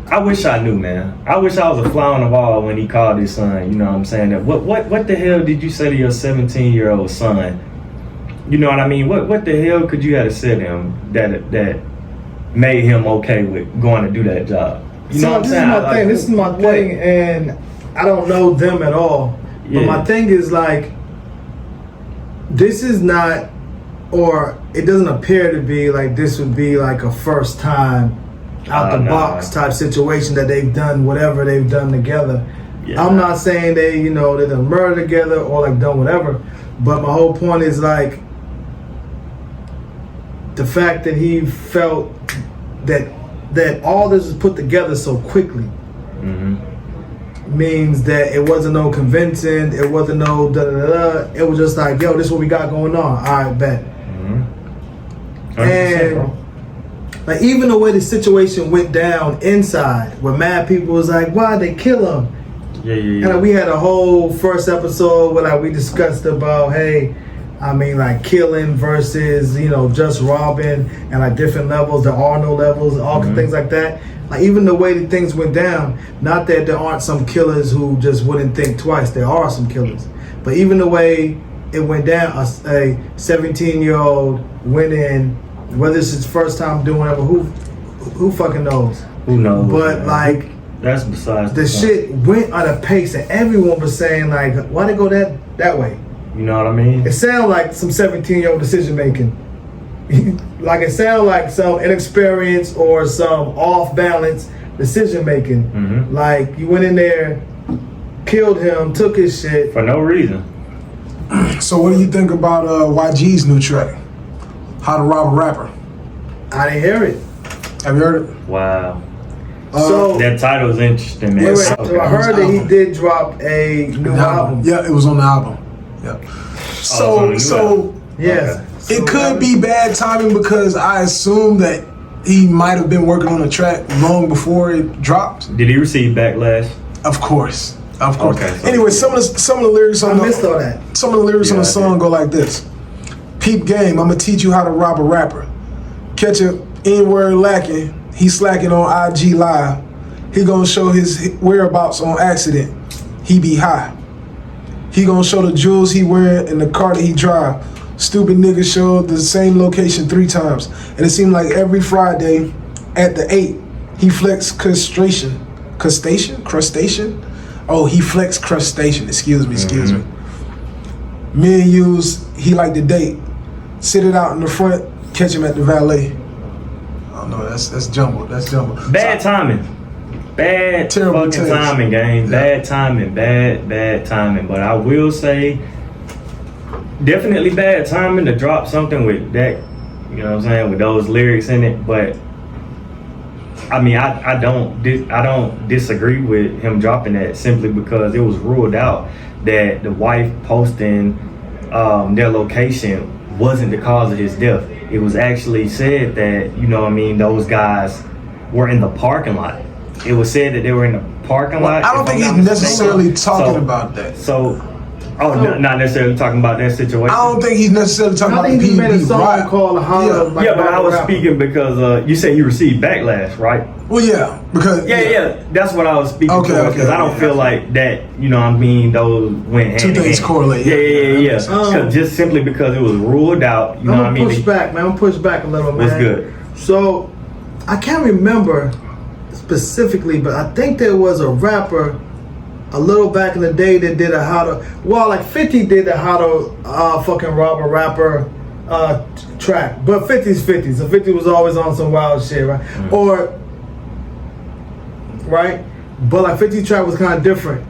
I wish I knew, man. I wish I was a fly on the wall when he called his son. You know what I'm saying? That what the hell did you say to your 17-year-old son? You know what I mean? What the hell could you have to say to him that made him okay with going to do that job? You know what I'm this saying? is my thing. This is my thing, and I don't know them at all. Yeah. But my thing is like, this is not, or it doesn't appear to be like this would be like a first time out the box type situation that they've done whatever they've done together. Yeah. I'm not saying they done murder together or like done whatever, but my whole point is like the fact that he felt that all this was put together so quickly means that it wasn't no convincing, it wasn't no da-da-da-da. It was just like, yo, this is what we got going on. All right, bet. 100%, And bro. like even the way the situation went down inside, where mad people was like, why'd they kill him? Yeah. And like, we had a whole first episode where like we discussed about, hey, I mean like killing versus just robbing and like different levels. There are no levels, all things like that. Like even the way that things went down, not that there aren't some killers who just wouldn't think twice. There are some killers, but even the way it went down, a 17-year-old went in, whether it's his first time doing whatever, who fucking knows? Who knows? But man. like That's besides the point. shit went at a pace that everyone was saying like, why they go that way? You know what I mean? It sounded like some 17-year-old decision making. Like it sounded like some inexperience or some off balance decision making. Like you went in there, killed him, took his shit. For no reason. So what do you think about YG's new track, How to Rob a Rapper? I didn't hear it. Have you heard it? Wow. So That title is interesting, man. wait, so I heard that he did drop a new album. Yeah, it was on the album. Yeah. Oh, it's on the new album. Yes. Okay. So, It could be bad timing because I assume that he might have been working on the track long before it dropped. Did he receive backlash? Of course. Okay, so- Anyway, some of the lyrics I on missed all that. some of the lyrics on Yeah, the I song did. go like this: Peep game, I'ma teach you how to rob a rapper. Catch a N-word lacking, he slacking on IG Live. He gonna show his whereabouts on accident. He be high. He gonna show the jewels he wearing in the car that he drive. Stupid nigga showed the same location 3 times. And it seemed like every Friday at the 8, he flexed crustacean. Oh, he flexed crustacean. Excuse me. Me and yous, he like to date. Sit it out in the front, catch him at the valet. Oh no, that's jumbled. That's jumbled. Bad timing. Bad Terrible fucking taste. timing, gang. Yeah. Bad timing. Bad timing. But I will say, definitely bad timing to drop something with that, you know what I'm saying, with those lyrics in it. But I mean, I don't disagree with him dropping that simply because it was ruled out that the wife posting their location wasn't the cause of his death. It was actually said that, you know what I mean, those guys were in the parking lot. It was said that they were in the parking lot. I don't think he's necessarily talking about that. Not necessarily talking about that situation. I don't think he's necessarily talking I about think the he made a PNP song riot. called Holla. Yeah. Like Yeah, but I was Rapper. speaking because you said he received backlash, right? Well, yeah, because yeah, that's what I was speaking Okay, for. Because I don't feel like that. You know, what I mean, those went hand two in things hand. correlate. Yeah. 'Cause just simply because it was ruled out. You know what I mean? Push back, man. I'm gonna push back a little, man. What's good? So, I can't remember specifically, but I think there was a rapper a little back in the day that did a how to. Well, like 50 did a how to fucking rob a rapper track, but 50's 50. So 50 was always on some wild shit, right? Or right, but like 50 track was kind of different.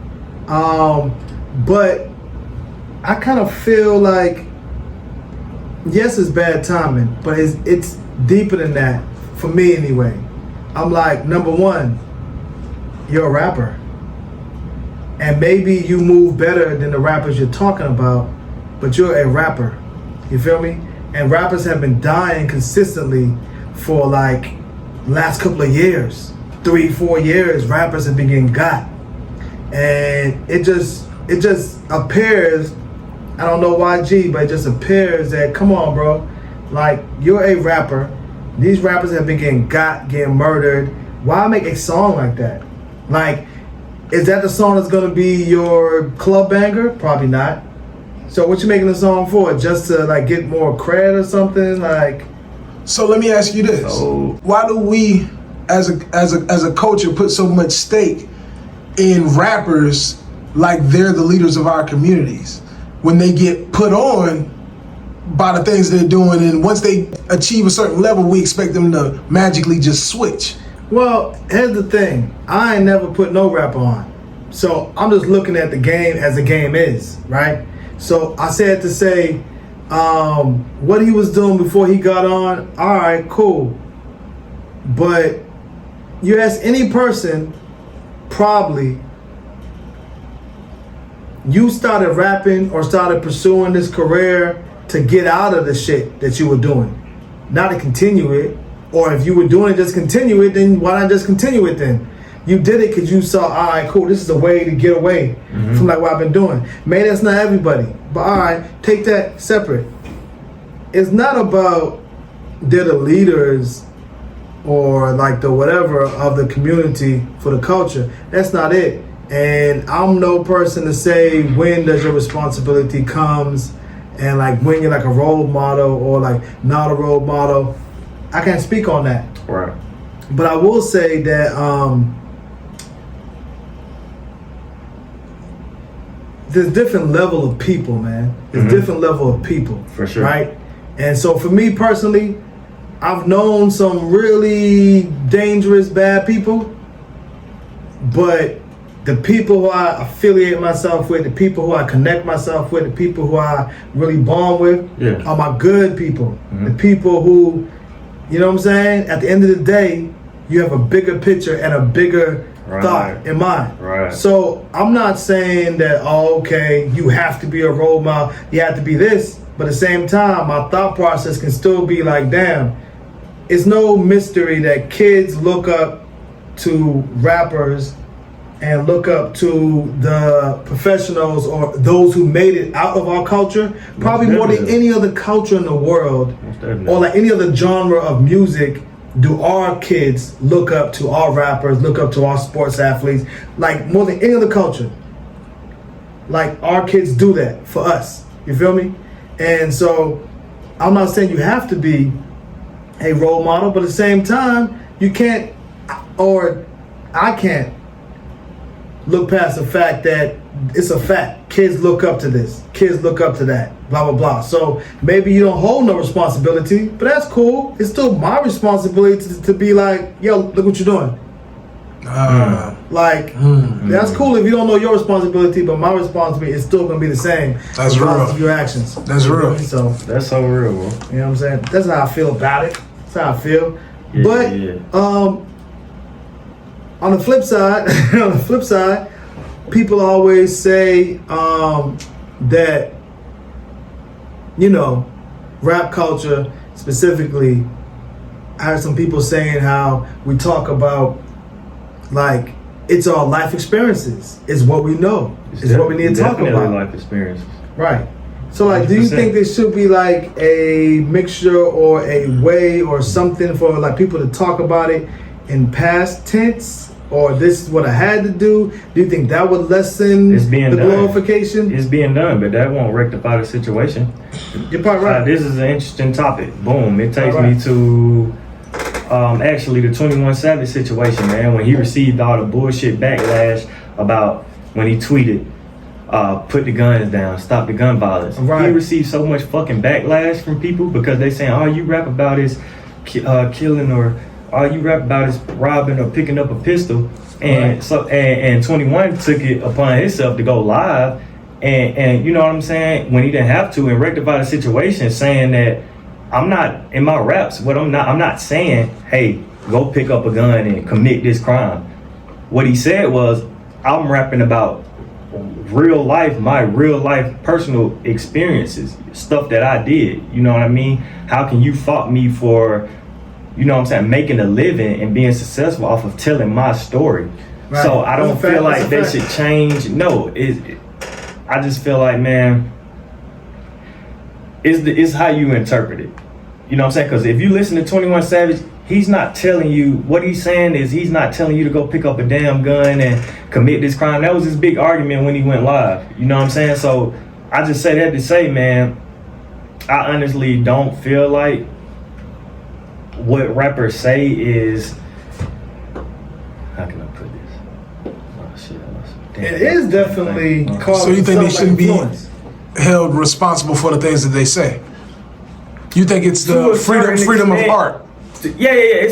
But I kind of feel like yes, it's bad timing, but it's deeper than that for me anyway. I'm like, number one, you're a rapper, and maybe you move better than the rappers you're talking about, but you're a rapper. You feel me? And rappers have been dying consistently for like last couple of years. 3-4 years, rappers have been getting got. And it just appears, I don't know why G, but it just appears that, come on, bro, like, you're a rapper. These rappers have been getting got, getting murdered. Why make a song like that? Like, is that the song that's gonna be your club banger? Probably not. So what you making the song for? Just to like get more cred or something? Like, So let me ask you this: why do we, as a culture, put so much stake in rappers like they're the leaders of our communities when they get put on by the things they're doing, and once they achieve a certain level, we expect them to magically just switch? well, here's the thing. I ain't never put no rapper on. So I'm just looking at the game as the game is, right? So I said to say, what he was doing before he got on, all right, cool. But you ask any person, probably, you started rapping or started pursuing this career to get out of the shit that you were doing, not to continue it. Or if you were doing it, just continue it, then why not just continue it then? You did it because you saw, all right, cool, this is a way to get away from like what I've been doing. Maybe that's not everybody, but all right, take that separate. It's not about they're the leaders or like the whatever of the community for the culture. That's not it. And I'm no person to say when does your responsibility comes and like when you're like a role model or like not a role model. I can't speak on that. Right. But I will say that there's different level of people, man. There's different level of people. For sure. Right? And so for me personally, I've known some really dangerous, bad people, but the people who I affiliate myself with, the people who I connect myself with, the people who I really bond with are my good people. The people who, you know what I'm saying? At the end of the day, you have a bigger picture and a bigger thought in mind. Right. So I'm not saying that, oh, okay, you have to be a role model, you have to be this, but at the same time, my thought process can still be like, damn, it's no mystery that kids look up to rappers and look up to the professionals or those who made it out of our culture, probably more than any other culture in the world, or like any other genre of music. Do our kids look up to our rappers, look up to our sports athletes, like more than any other culture? Like our kids do that for us, you feel me? And so I'm not saying you have to be a role model, but at the same time, you can't, or I can't look past the fact that it's a fact. Kids look up to this. Kids look up to that. Blah, blah, blah. So maybe you don't hold no responsibility, but that's cool. It's still my responsibility to be like, yo, look what you're doing. That's cool if you don't know your responsibility, but my responsibility is still going to be the same. That's real. Of your actions. That's real. So that's so real, bro. You know what I'm saying? That's how I feel about it. That's how I feel. On the flip side, people always say that, you know, rap culture specifically, I heard some people saying how we talk about like it's our life experiences. It's what we know. It's what we need to talk about. Life experiences. Right. So like, 100%. do you think there should be like a mixture or a way or something for like people to talk about it in past tense, or this is what I had to do? Do you think that would lessen the glorification? It's being done, but that won't rectify the situation. You're probably right. This is an interesting topic. Boom. It takes me to actually the 21 Savage situation, man, when he received all the bullshit backlash about when he tweeted, put the guns down, stop the gun violence. Right. He received so much fucking backlash from people because they saying all you rap about is killing, or all you rap about is robbing or picking up a pistol. And so and 21 took it upon himself to go live and you know what I'm saying, when he didn't have to, and rectify the situation, saying that I'm not in my raps, I'm not saying, hey, go pick up a gun and commit this crime. What he said was, I'm rapping about real life, my real life personal experiences, stuff that I did. You know what I mean? How can you fault me for, you know what I'm saying, making a living and being successful off of telling my story? Right. So I don't feel like they should change. No, I just feel like, man, it's how you interpret it. You know what I'm saying? Because if you listen to 21 Savage, he's not telling you, what he's saying is he's not telling you to go pick up a damn gun and commit this crime. That was his big argument when he went live. You know what I'm saying? So I just say that to say, man, I honestly don't feel like what rappers say is, how can I put this? Oh shit, it is definitely called. So you think they shouldn't be held responsible for the things that they say? You think it's the freedom of art? Yeah.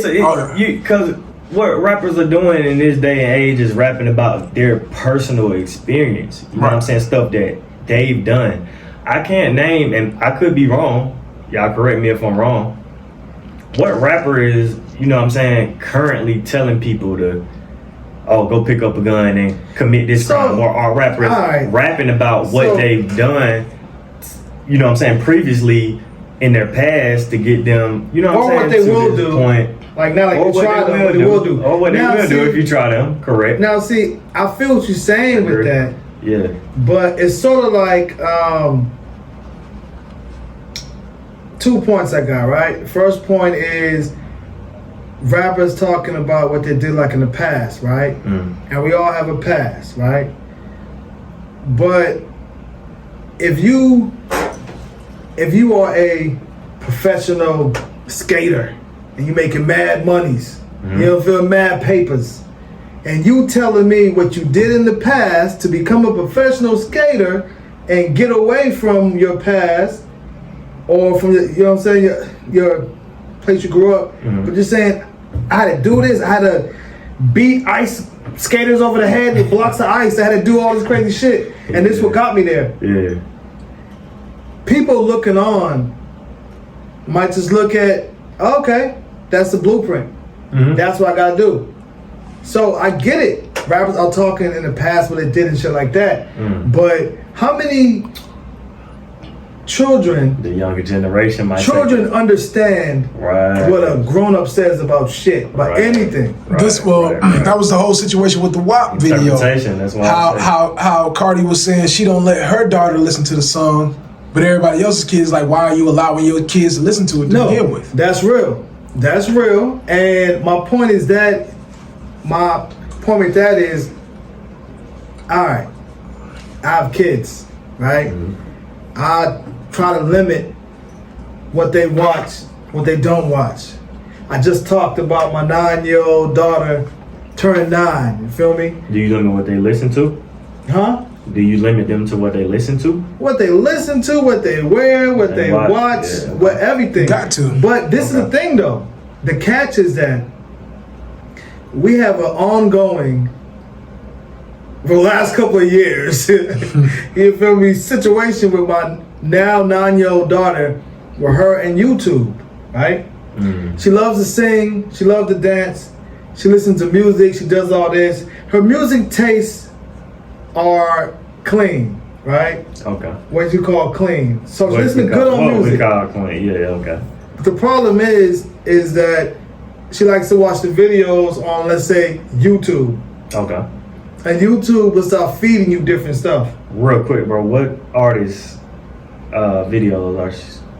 Because what rappers are doing in this day and age is rapping about their personal experience. You know what I'm saying? Stuff that they've done. I can't name, and I could be wrong. Y'all correct me if I'm wrong. What rapper is, you know what I'm saying, currently telling people to, go pick up a gun and commit this crime? Or are rappers rapping about what they've done, you know what I'm saying, previously in their past to get them, you know what I'm saying, what they will do. Point. Like now, like you try them, what they will do. Or what they will do if you try them, correct. Now see, I feel what you're saying with that. Yeah. But it's sort of like 2 points I got, right? First point is rappers talking about what they did like in the past, right? And we all have a past, right? But if you are a professional skater and you're making mad monies, you know, feel mad papers, and you telling me what you did in the past to become a professional skater and get away from your past, or from the, you know what I'm saying, your place you grew up, but you're saying, I had to do this, I had to beat ice skaters over the head with blocks of ice, I had to do all this crazy shit, and this what got me there. Yeah. People looking on might just look at, okay, that's the blueprint. That's what I gotta do. So I get it. Rappers are talking in the past what they did and shit like that. But how many children, the younger generation might understand what a grown-up says about shit, about anything. That was the whole situation with the WAP video. That's why how Cardi was saying she don't let her daughter listen to the song, but everybody else's kids like, why are you allowing your kids to listen to it to begin with? That's real. That's real. And my point with that is, all right, I have kids, right? I try to limit what they watch, what they don't watch. I just talked about my 9-year-old daughter turning 9, you feel me? Do you limit what they listen to? Huh? Do you limit them to what they listen to? What they listen to, what they wear, what they watch, what everything. Got to. But this is the thing though. The catch is that we have an ongoing, for the last couple of years, you feel me, situation with my now 9-year-old daughter, with her and YouTube, right? She loves to sing, she loves to dance, she listens to music, she does all this. Her music tastes are clean, right? Okay. What you call clean. So she's listening good on music. We call clean, okay. The problem is that she likes to watch the videos on, let's say, YouTube. Okay. And YouTube will start feeding you different stuff. Real quick, bro, what artists' videos are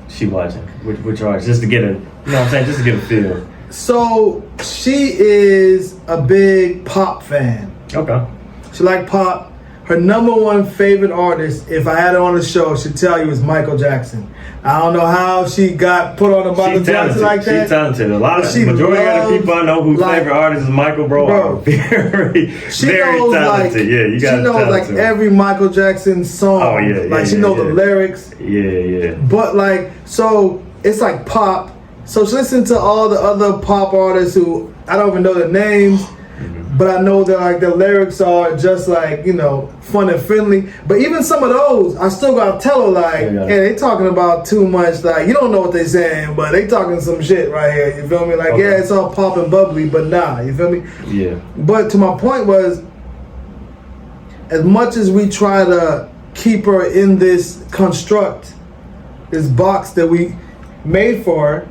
she watching? Which artists? Just to get a, you know what I'm saying, just to get a feel. So she is a big pop fan. Okay. She like pop. Her number one favorite artist, if I had her on the show, she'd tell you is Michael Jackson. I don't know how she got put on a Michael Jackson like that. She's talented. A lot of majority of the people I know whose favorite artist is Michael, bro. Are very talented. Yeah, you got. She knows like every Michael Jackson song. Oh yeah, like she knows the lyrics. Yeah. But like, so it's like pop. So she listens to all the other pop artists who I don't even know their names. But I know that like the lyrics are just like, you know, fun and friendly. But even some of those, I still gotta tell her like, hey, they talking about too much. Like, you don't know what they saying, but they talking some shit right here. You feel me? Like, yeah, it's all pop and bubbly, but nah. You feel me? Yeah. But to my point was, as much as we try to keep her in this construct, this box that we made for her,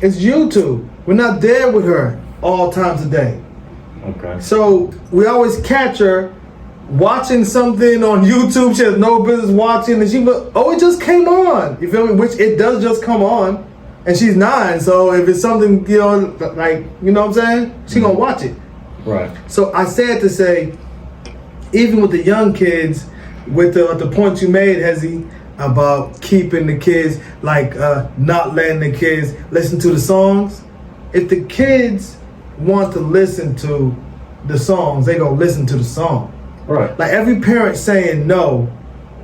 it's YouTube. We're not there with her all times a day. Okay. So we always catch her watching something on YouTube she has no business watching, and she it just came on. You feel me? Which it does just come on, and she's 9. So if it's something, you know, like, you know what I'm saying, she gonna watch it. Right. So I said to say, even with the young kids, with the point you made, Hezi, about keeping the kids, like not letting the kids listen to the songs. If the kids want to listen to the songs, they gonna listen to the song. Right. Like every parent saying no,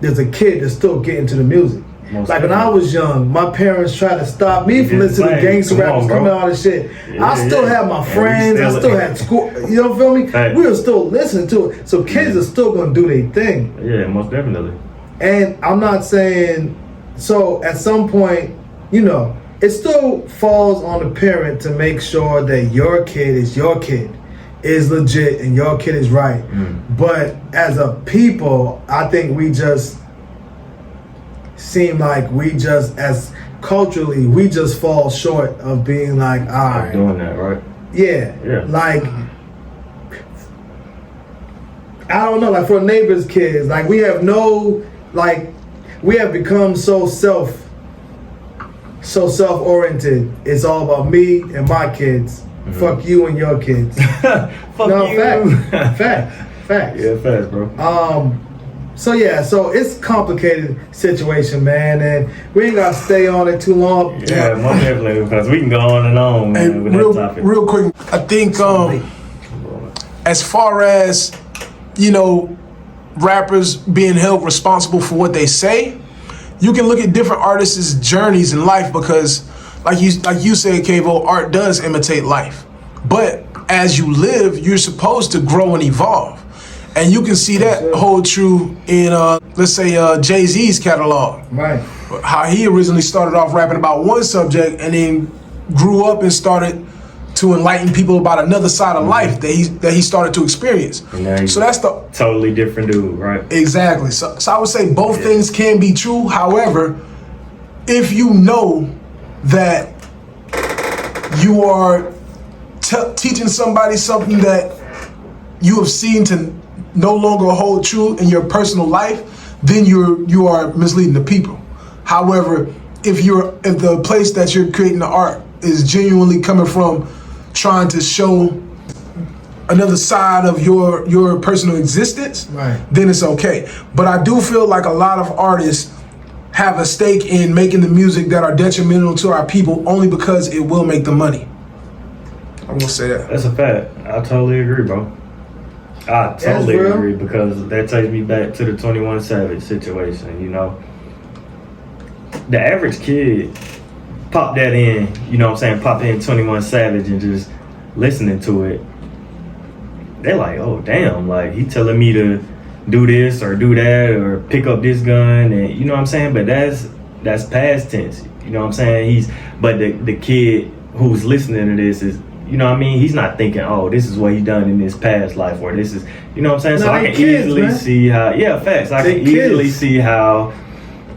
there's a kid that's still getting to the music. Like when I was young, my parents tried to stop me from listening to gangster rappers coming all this shit. I still had my friends, I still had school, you know, feel me? We were still listening to it. So kids are still gonna do their thing. Yeah, most definitely. And I'm not saying, so at some point, you know, it still falls on the parent to make sure that your kid is legit and your kid is right. But as a people, I think we just seem like as culturally, we just fall short of being like, all right. Doing that, right? Yeah. Like, I don't know, like for neighbors' kids, like we have become so self-oriented. It's all about me and my kids. Fuck you and your kids. Fuck you. Facts. Yeah, facts, bro. So it's complicated situation, man, and we ain't gotta stay on it too long. Yeah, most definitely, because we can go on and on, man, with that topic. Real quick, I think as far as, you know, rappers being held responsible for what they say, you can look at different artists' journeys in life because, like you said, Kavo, art does imitate life. But as you live, you're supposed to grow and evolve. And you can see that hold true in, let's say, Jay-Z's catalog. Right. How he originally started off rapping about one subject and then grew up and started to enlighten people about another side of life that he started to experience. So that's the totally different dude, right? Exactly. So I would say both things can be true. However, if you know that you are teaching somebody something that you have seen to no longer hold true in your personal life, then you are misleading the people. However, if the place that you're creating the art is genuinely coming from trying to show another side of your personal existence, right, then it's okay. But I do feel like a lot of artists have a stake in making the music that are detrimental to our people only because it will make them money. I'm gonna say that. That's a fact. I totally agree, bro. I totally agree, because that takes me back to the 21 Savage situation, you know. The average kid pop that in, you know what I'm saying, pop in 21 Savage and just listening to it. They're like, oh damn, like he telling me to do this or do that or pick up this gun, and you know what I'm saying? But that's past tense. You know what I'm saying? But the kid who's listening to this is, you know what I mean? He's not thinking, oh, this is what he done in his past life, or this is, you know what I'm saying? So I can easily see how, facts. I can easily see how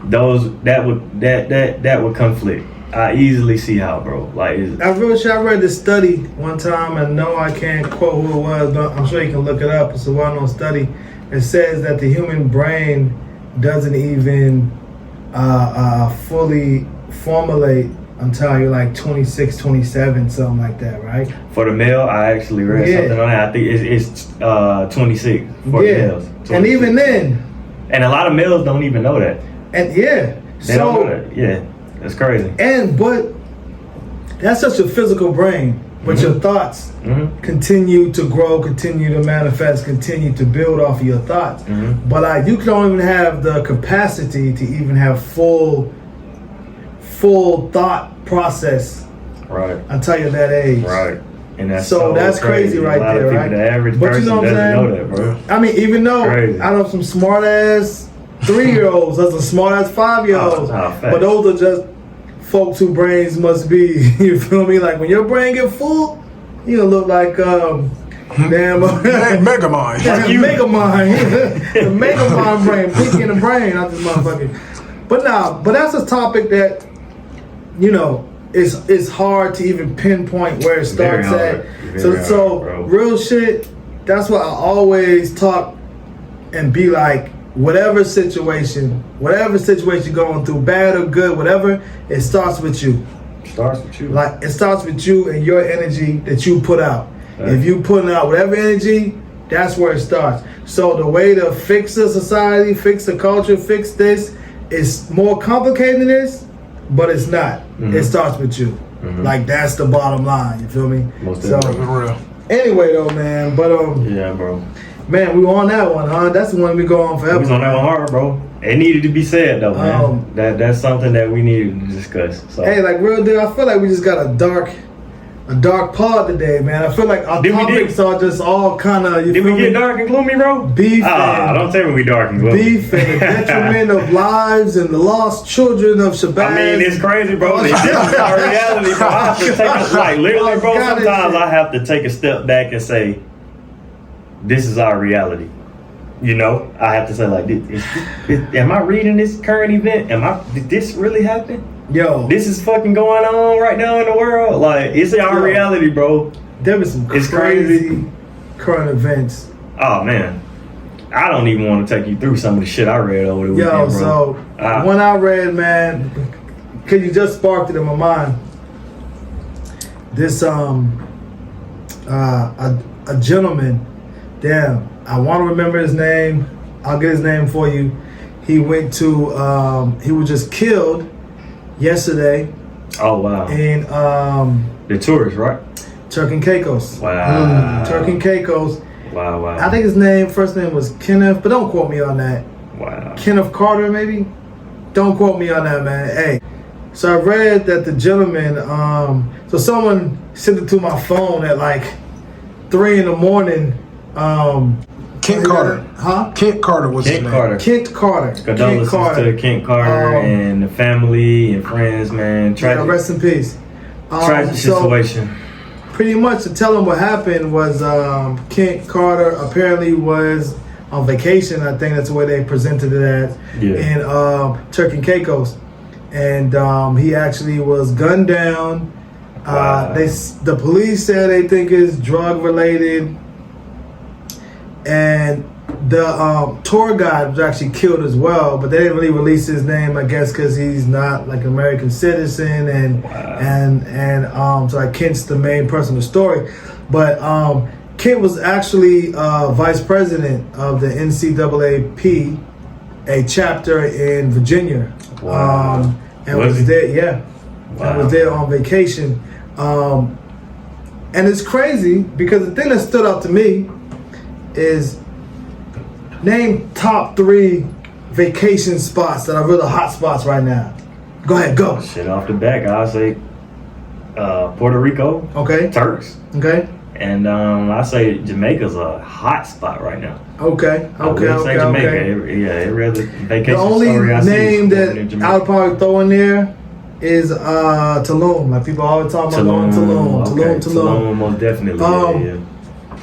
that would conflict. I easily see how, bro. Like, I read this study one time, and no, I can't quote who it was, but I'm sure you can look it up. It's a well-known study. It says that the human brain doesn't even fully formulate I'm telling you, like 26, 27, something like that, right? For the male, I actually read something on that. I think it's 26 for the males. 26. And even then, and a lot of males don't even know that. And they don't know that. Yeah, that's crazy. But that's such a physical brain. But your thoughts continue to grow, continue to manifest, continue to build off of your thoughts. But you don't even have the capacity to even have full thought process. Right. Until you're that age. Right. And that's that's crazy right there, right? The average person doesn't know that, bro. I mean, even though I know some smart ass 3-year-olds, there's some smart ass 5-year-olds, but those are just folks whose brains must be, you feel me? Like when your brain get full, you gonna look like Megamind. The Megamind brain, pinky in the brain, not this motherfucker. But that's a topic that, you know, it's hard to even pinpoint where it starts at. So real shit, that's why I always talk and be like, whatever situation you're going through, bad or good, whatever, it starts with you. Like it starts with you and your energy that you put out. Right. If you putting out whatever energy, that's where it starts. So the way to fix the society, fix the culture, fix this, is more complicated than this, but it's not. It starts with you. Like that's the bottom line. You feel me? Most definitely. Anyway though, man. But yeah, bro. Man, we on that one, huh? That's the one we go on forever. We was on that one hard, bro. It needed to be said though, man. That's something that we needed to discuss. So. Hey, like real deal, I feel like we just got a dark pod today, man. I feel like our topics are just all kind of. Did we get dark and gloomy, bro? Beef. Don't tell me we dark and gloomy. Beef and the detriment of lives and the lost children of Shabazz. I mean, it's crazy, bro. This is our reality, bro. I have to take literally, bro. Sometimes I have to take a step back and say, this is our reality. You know, I have to say like, am I reading this current event? Did this really happen? Yo, this is fucking going on right now in the world. Like, it's our reality, bro. There was some crazy current events. Oh man, I don't even want to take you through some of the shit I read over the weekend, bro. So when I read, man, cause you just sparked it in my mind. This a gentleman. Damn, I want to remember his name. I'll get his name for you. He went to, he was just killed yesterday. Oh, wow. In the tourist, right? Turk and Caicos. Wow. Turk and Caicos. Wow. I think his first name was Kenneth, but don't quote me on that. Wow. Kenneth Carter, maybe? Don't quote me on that, man. Hey. So I read that the gentleman, so someone sent it to my phone at like 3 a.m. Kent Carter. Huh? Kent Carter was his name. Kent Carter. Condolences to Kent Carter and the family and friends, man. Rest in peace. Tragic situation. Pretty much to tell him what happened was Kent Carter apparently was on vacation. I think that's the way they presented it as in Turk and Caicos. And he actually was gunned down. Wow. The police said they think it's drug related. And the tour guide was actually killed as well, but they didn't really release his name, I guess, because he's not like an American citizen, and so like Kent's the main person of the story. But Kent was actually vice president of the NCAAP, a chapter in Virginia, and was there, and was there on vacation. And it's crazy because the thing that stood out to me is name top 3 vacation spots that are really hot spots right now. Go ahead, go. Shit off the back, I'll say Puerto Rico. Okay. Turks. Okay. And I say Jamaica's a hot spot right now. Okay. Jamaica. Every other vacation the only story I name see that I would probably throw in there is Tulum. Like people always talk about Tulum. Tulum, most definitely.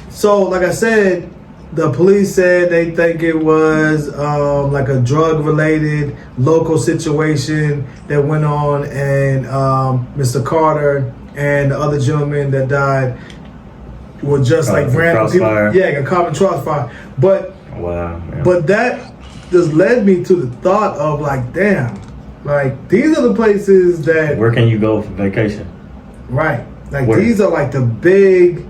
So, like I said, the police said they think it was like a drug-related local situation that went on, and Mr. Carter and the other gentleman that died were just like random people. Got caught in crossfire. But wow, man. But that just led me to the thought of like, damn, Like these are the places that. Where can you go for vacation? Right. Like Where? these are like the big.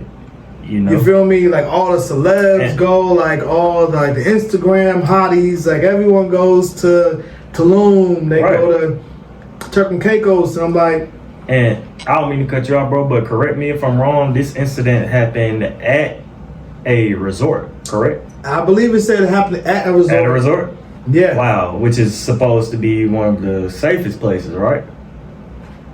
You feel me? Like all the celebs go, like all like the Instagram hotties, like everyone goes to Tulum, they go to Turk and Caicos, and I'm like, and I don't mean to cut you off, bro, but correct me if I'm wrong. This incident happened at a resort, correct? I believe it said it happened at a resort. At a resort? Yeah. Wow, which is supposed to be one of the safest places, right?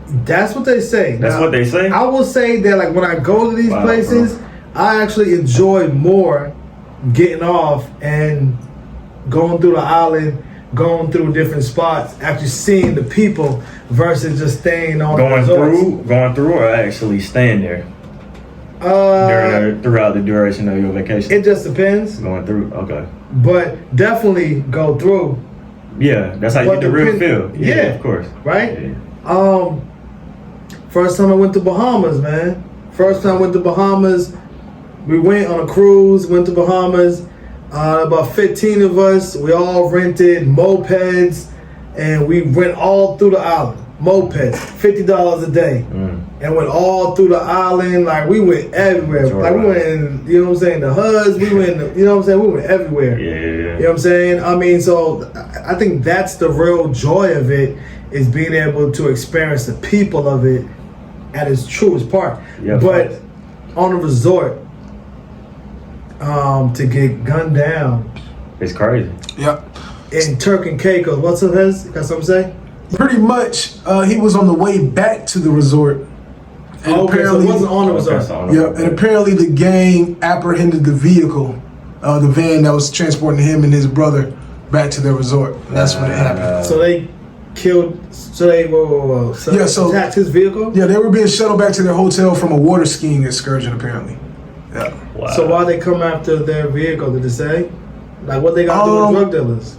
That's what they say. That's now, what they say? I will say that like when I go to these places, bro, I actually enjoy more getting off and going through the island, going through different spots, actually seeing the people versus just staying on going through or actually staying there throughout the duration of your vacation. It just depends. Going through, okay. But definitely go through. Yeah, that's how you get the real feel. Yeah, of course. Right? Yeah. First time I went to Bahamas, man. First time I went to Bahamas. We went on a cruise, went to Bahamas. About 15 of us. We all rented mopeds, and we went all through the island. Mopeds, $50 a day, and went all through the island. Like we went everywhere. Like we went in, you know what I'm saying, the HUDs. We went, you know what I'm saying. We went everywhere. Yeah. You know what I'm saying. I mean, so I think that's the real joy of it, is being able to experience the people of it at its truest part. Yeah, but on a resort. To get gunned down. It's crazy. Yep. In Turk and Caicos. What's up, Hez? Got something to say? Pretty much, he was on the way back to the resort. And apparently, so it wasn't on the resort. Yeah, and apparently the gang apprehended the vehicle, the van that was transporting him and his brother back to their resort. And that's when it happened. So they killed, so they attacked his vehicle? Yeah, they were being shuttled back to their hotel from a water skiing excursion, apparently. Yeah. Wow. So why they come after their vehicle? Did it say? Like what they got to do with drug dealers?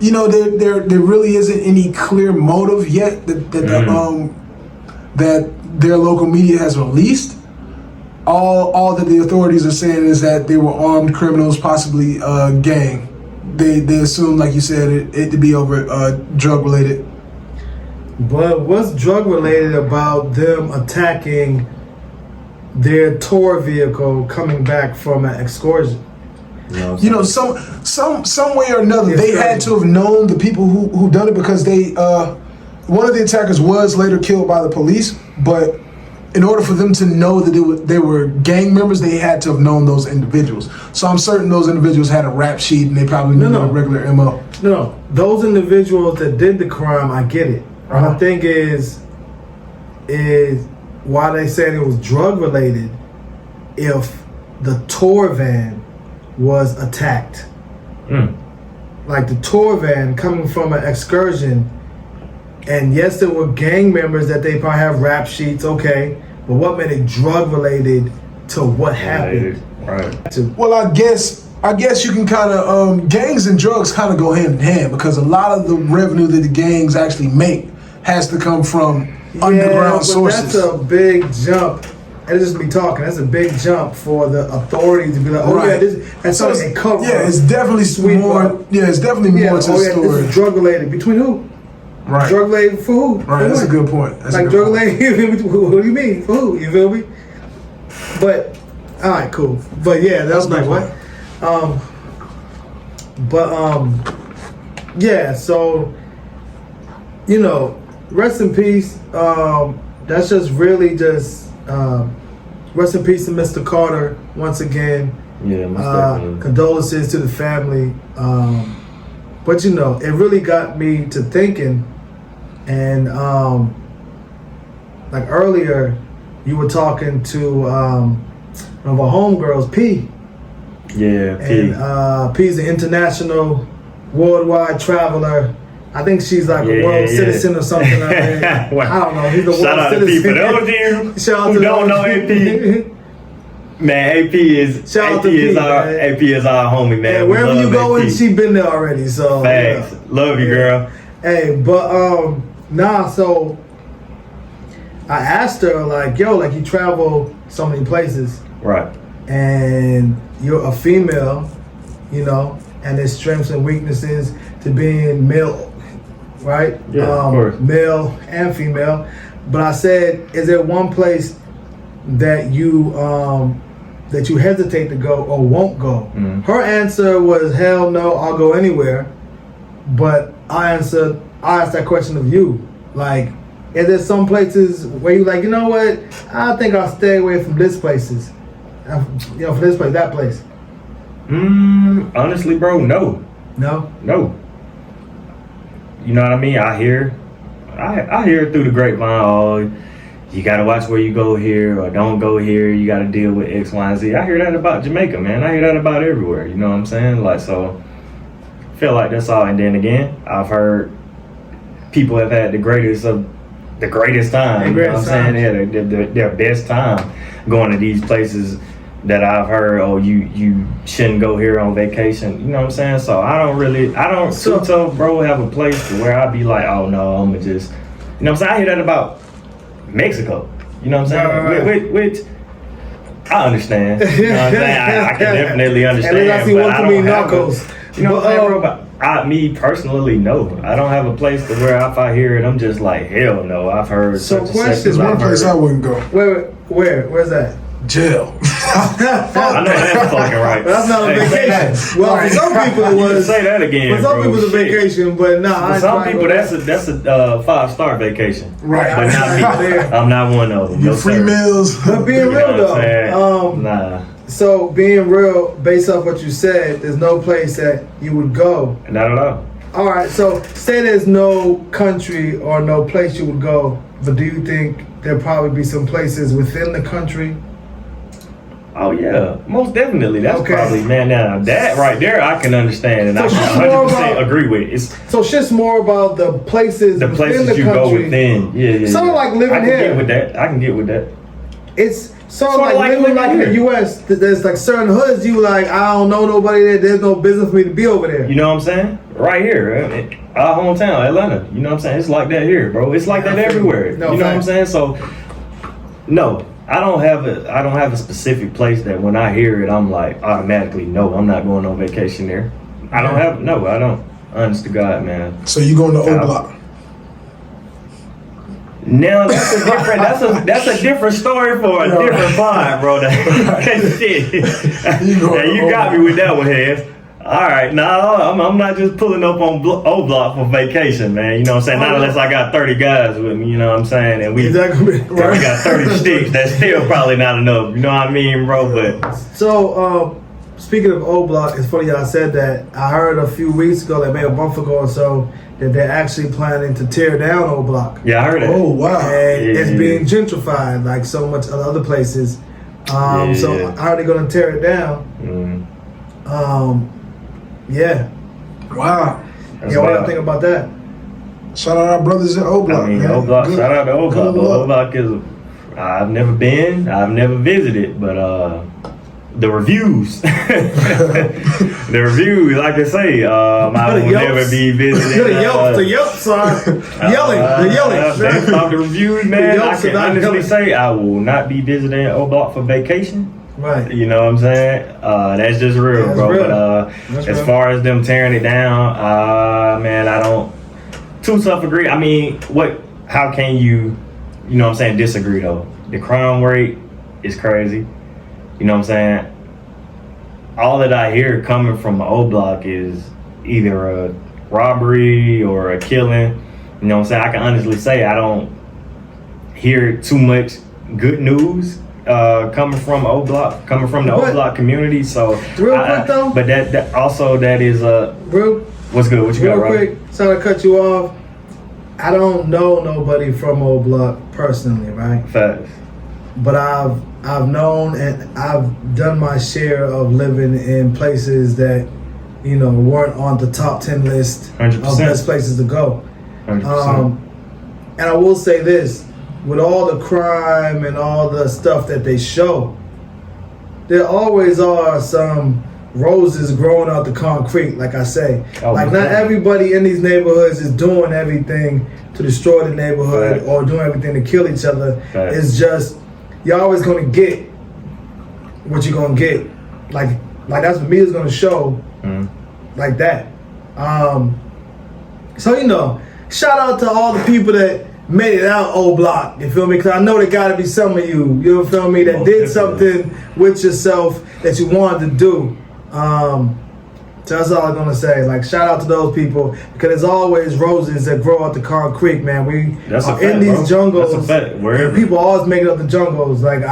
You know, there really isn't any clear motive yet that their local media has released. All that the authorities are saying is that they were armed criminals, possibly gang. They assume, like you said, it to be over drug related. But what's drug related about them attacking their tour vehicle coming back from an excursion? You know, some way or another, they had to have known the people who done it, because they one of the attackers was later killed by the police. But in order for them to know that they were gang members, they had to have known those individuals. So I'm certain those individuals had a rap sheet, and they probably knew a regular MO. No, those individuals that did the crime, I get it. My thing is why they said it was drug related if the tour van was attacked. Like the tour van coming from an excursion, and yes, there were gang members that they probably have rap sheets, okay, but what made it drug related to what happened? Right. Well, I guess you can kind of gangs and drugs kind of go hand in hand, because a lot of the revenue that the gangs actually make has to come from underground sources. That's a big jump. And just be talking. That's a big jump for the authorities to be like, that's something they cover. Yeah, it's definitely more. Yeah, it's definitely more to the story. This is drug related. Between who? Right. Drug related for who? Right. That's a good point. Drug related. What do you mean for who? You feel me? But all right, cool. But yeah, that's like what. Yeah. So rest in peace. That's just really just. Rest in peace to Mr. Carter once again. Yeah, most condolences to the family. But it really got me to thinking. And like earlier, you were talking to one of our homegirls, P. Yeah, P. And P's an international, worldwide traveler. I think she's like a world citizen or something. I don't know. He's a world citizen. For those of you who don't know AP, man, AP is our homie, man. Yeah, wherever you go, she been there already. So thanks, love you, girl. Hey, but so I asked her like, like you travel so many places, right? And you're a female, and there's strengths and weaknesses to being male right? Yeah, of course. Male and female. But I said, is there one place that you hesitate to go or won't go? Mm. Her answer was, hell no, I'll go anywhere. But I asked that question of you. Like, is there some places where you like, you know what, I think I'll stay away from this places. You know, from this place, that place. Honestly, bro, no. No? No. You know what I mean? I hear through the grapevine, oh, you gotta watch where you go here or don't go here, you gotta deal with X, Y, and Z. I hear that about Jamaica, man. I hear that about everywhere, you know what I'm saying? Like, so, I feel like that's all. And then again, I've heard people have had the greatest time, you know what I'm saying? Yeah, their best time going to these places that I've heard, oh, you shouldn't go here on vacation, you know what I'm saying? So I don't so bro, have a place to where I'd be like, oh no, I'm gonna just, you know what I'm saying? I hear that about Mexico, you know what I'm saying? Right. Which I understand, you know what I'm saying? I can definitely understand, and then I see but one I too don't many have narcos. you know what I'm saying, bro? But me personally, no. I don't have a place to where if I hear it, I'm just like, hell no. I've heard So There's one place I wouldn't go. Where's that? Jail. I know that's fucking right. That's not a vacation. Well, for some people it was. Say that again. For some bro. people it's a Shit. vacation, but nah. For some people that's a 5-star vacation. Right. But not me. I'm not one of them. Your No, free sir. meals. But being You know real what I'm saying? though, Nah, so being real, based off what you said, there's no place that you would go. not at all. All right, so say there's no country or no place you would go, but do you think there'll probably be some places within the country? Oh yeah, most definitely. That's Okay. probably, man. Now that right there, I can understand, and So I shit's can more 100% about- agree with. It's So shit's more about the places the within places the you country. go within. Yeah. Sort of like living I can here. get with that. I can get with that. It's sort of Sorta like living like in the here. U.S. There's like certain hoods you like, I don't know nobody there. There's no business for me to be over there. You know what I'm saying? Right here, our hometown, Atlanta. You know what I'm saying? It's like that here, bro. It's like that everywhere. No, you know what I'm facts. saying? So, no, I don't have a specific place that when I hear it, I'm like automatically, no, I'm not going on vacation there. I don't. Honest to God, man. So you going to O Block? Now that's a different story for a different pod, bro. Shit. You got me with that one, Hez. All right, I'm not just pulling up on O Block for vacation, man. You know what I'm saying? Not unless I got 30 guys with me. You know what I'm saying? And we got 30 sticks. That's still probably not enough. You know what I mean, bro? But So, speaking of O Block, it's funny y'all said that. I heard a few weeks ago, like maybe a month ago or so, that they're actually planning to tear down O Block. yeah, I heard that. Oh wow. And Yeah. it's being gentrified like so much other places. So Yeah. how are they going to tear it down? Yeah. Wow. That's What do you wild. think about that? Shout out our brothers in O Block. I mean, man. O Block. Good. Shout out to O Block. Good But O luck. Block is. I've never been. I've never visited, but the reviews, the reviews, like I say, I will never be visiting. The Yelps are yelling. They're yelling. Based off the reviews, man, The I Yelps are can not honestly yelling. say I will not be visiting O Block for vacation. Right. You know what I'm saying? That's just real, That's bro. real. But That's as real. far as them tearing it down, man, I don't too tough agree. I mean, how can you know what I'm saying, disagree though? The crime rate is crazy. You know what I'm saying? All that I hear coming from O Block is either a robbery or a killing. You know what I'm saying? I can honestly say I don't hear too much good news coming from O Block, coming from the O Block community. So Real quick though. but that also that is Real what's good? What you got, Real Rob? quick, sorry to cut you off. I don't know nobody from O Block personally, right? Facts. But I've known and I've done my share of living in places that, you know, weren't on the top 10 list 100%. of best places to go. 100%. And I will say this, with all the crime and all the stuff that they show, there always are some roses growing out the concrete, like I say. Oh, like not everybody in these neighborhoods is doing everything to destroy the neighborhood Right. or doing everything to kill each other. Right. It's just, you're always gonna get what you're gonna get. Like that's what media's gonna show like that. So, you know, shout out to all the people that made it out O Block. You feel me? Because I know there got to be some of you. You feel me? That did something with yourself that you wanted to do. So that's all I'm gonna say. Like, shout out to those people, because there's always roses that grow out the concrete, man. We are in these jungles. That's a fact. And people always make it up the jungles. Like,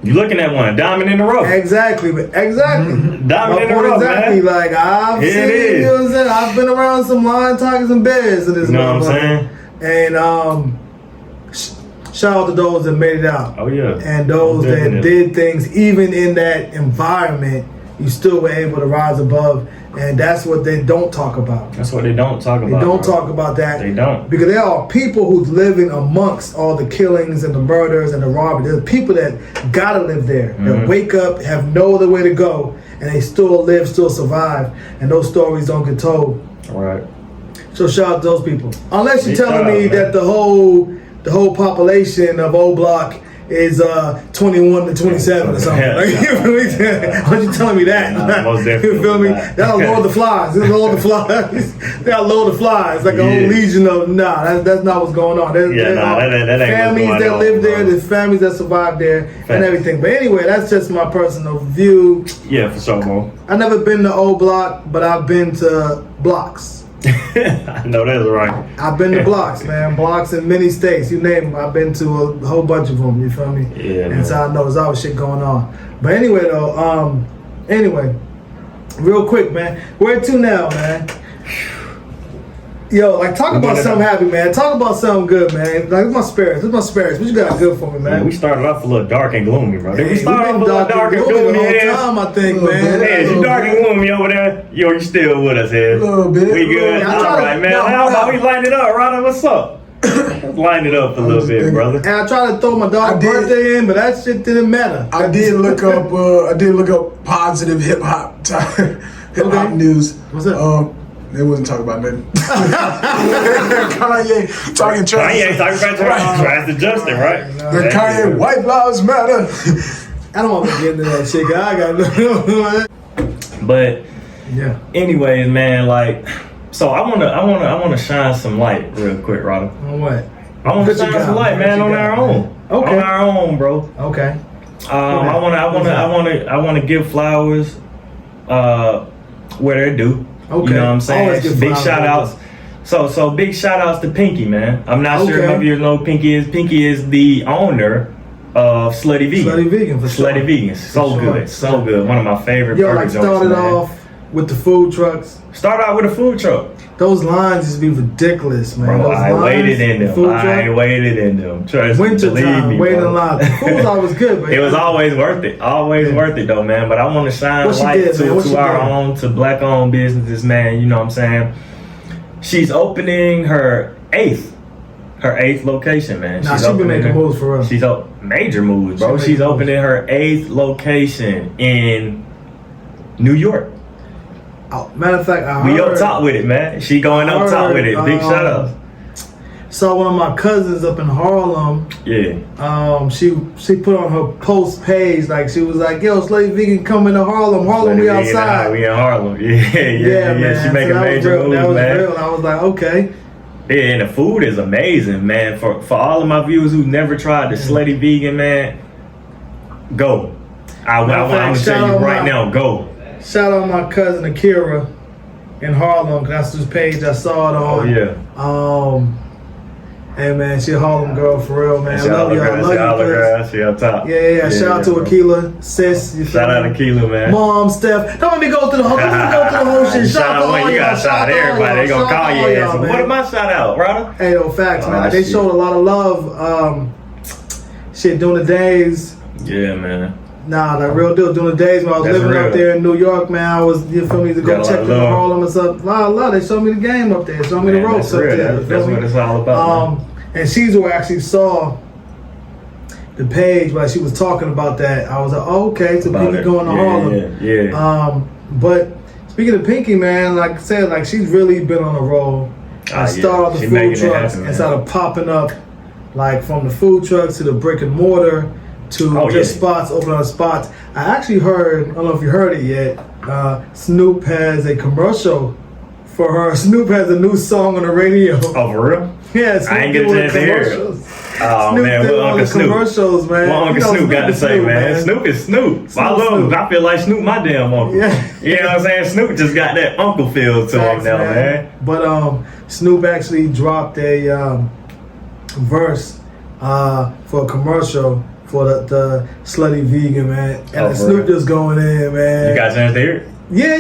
you looking at one, diamond in the rough. Exactly. Diamond in the rough, exactly. man. Like, I've seen, you know what I'm saying? I've been around some lion, tigers, and bears in this. You know what I'm saying? And shout out to those that made it out. Oh yeah. And those that did things, even in that environment, you still were able to rise above. And that's what they don't talk about. That's what they don't talk about. They don't talk about that. They don't. Because there are people who's living amongst all the killings and the murders and the robbery. There's people that gotta live there, that wake up, have no other way to go, and they still live, still survive. And those stories don't get told. All right. So shout out to those people. Unless you're telling me that the whole population of O Block is 21 to 27 or something. Like, you feel me? Aren't you telling me that? Most definitely. You feel me? That'll lower the flies. That'll lower the flies. That'll lower the flies. Like a whole legion of that's not what's going on. There's that ain't families what's going that on, live there. bro. There's families that survive there and everything. But anyway, that's just my personal view. Yeah, for sure, bro. I've never been to O Block, but I've been to blocks. I know that's right. I've been to blocks, man. Blocks in many states. You name them. I've been to a whole bunch of them. You feel me? Yeah. And so I know there's always shit going on. But anyway, though. Real quick, man. Where to now, man? Yo, like, talk about something happy, man. Talk about something good, man. Like, it's my spirits. What you got good for me, man? Yeah, we started off a little dark and gloomy, bro. Hey, we started off a little dark and gloomy gloomy. the whole time, I think, man. Hey, you dark and gloomy over there? Yo, you still with us here? A little bit. We good? All right, man. How about we light it up, Raida? What's up? Let's line it up a little bit, brother. And I tried to throw my dog's birthday in, but that shit didn't matter. I did look up positive hip hop news. What's up? They wasn't talking about nothing. Kanye talking trash. Kanye talking about trash to Justin, right? The Kanye White Lives Matter. I don't want to get into that shit. I got no. But yeah. Anyways, man, like, so I wanna shine some light real quick, Raida. On what? I wanna shine some light, man, on our own. Okay. On our own, bro. Okay. I wanna give flowers where they're due. Okay. You know what I'm saying? Always give big flowers. shout outs. So big shout outs to Pinky, man. I'm not sure if you know who Pinky is. Pinky is the owner of Slutty Vegan. Slutty Vegan, for sure. Slutty Vegan. So good. So good. One of my favorite burger joints, started man. off with the food trucks. Start out with a food truck. Those lines used to be ridiculous, man. Bro, Those I lines, waited in them. Trust me, winter believe time, me, waiting bro. in line. The food was always good, but It was always worth it. Always worth it, though, man. But I want to shine light to our own, to black-owned businesses, man. You know what I'm saying? She's opening her eighth location, man. Nah, she's been making moves for us. She's major moves, bro. She's opening her 8th location in New York. Oh, matter of fact, we up top with it, man. She going up top with it. Big shout out. Saw one of my cousins up in Harlem. Yeah. She put on her post page, like, she was like, "Yo, Slutty Vegan coming to Harlem. Harlem, we outside." We in Harlem. Yeah, man. She making major moves, man. That was real. I was like, okay. Yeah, and the food is amazing, man. For all of my viewers who never tried the Slutty Vegan, man, go. I'm gonna tell you right now, go. Shout out my cousin Akira in Harlem, cause that's whose page I saw it on. Oh yeah. Hey man, she a Harlem girl for real, man. I love you. I love you, girl. She up top. Yeah. Shout out to Akila, sis. Shout out to Akila, man. Mom, Steph. Don't let me go through the whole. shit. Shout out one. You gotta shout out everybody. They gonna call you ass. What am I shout out, Raida? Hey, no facts, man. Like, they showed a lot of love. Shit, during the days. Yeah, man. Nah, like real deal. During the days when I was living up there in New York, man, I was, you feel me, to go check in Harlem and stuff. Wow, they showed me the game up there. Showed me the ropes up there. That's what it's all about. And she's who actually saw the page while she was talking about that. I was like, oh, okay, so Pinky going to Harlem. Yeah. But speaking of Pinky, man, like I said, like she's really been on a roll. I started the food trucks and started popping up, like from the food trucks to the brick and mortar to just spots, opening up spots. I actually heard, I don't know if you heard it yet, Snoop has a commercial for her. Snoop has a new song on the radio. Oh, for real? Yeah, Snoop I ain't get a chance to hear it. Oh Snoop man, did what all Uncle the Snoop? commercials, man. What Uncle Snoop got to say, man? Snoop is Snoop. I love him. I feel like Snoop, my damn uncle. Yeah. You know what I'm saying? Snoop just got that uncle feel to him now, man. But Snoop actually dropped a verse for a commercial for the slutty vegan, man. And Snoop just going in, man. You got a chance to hear it? Yeah,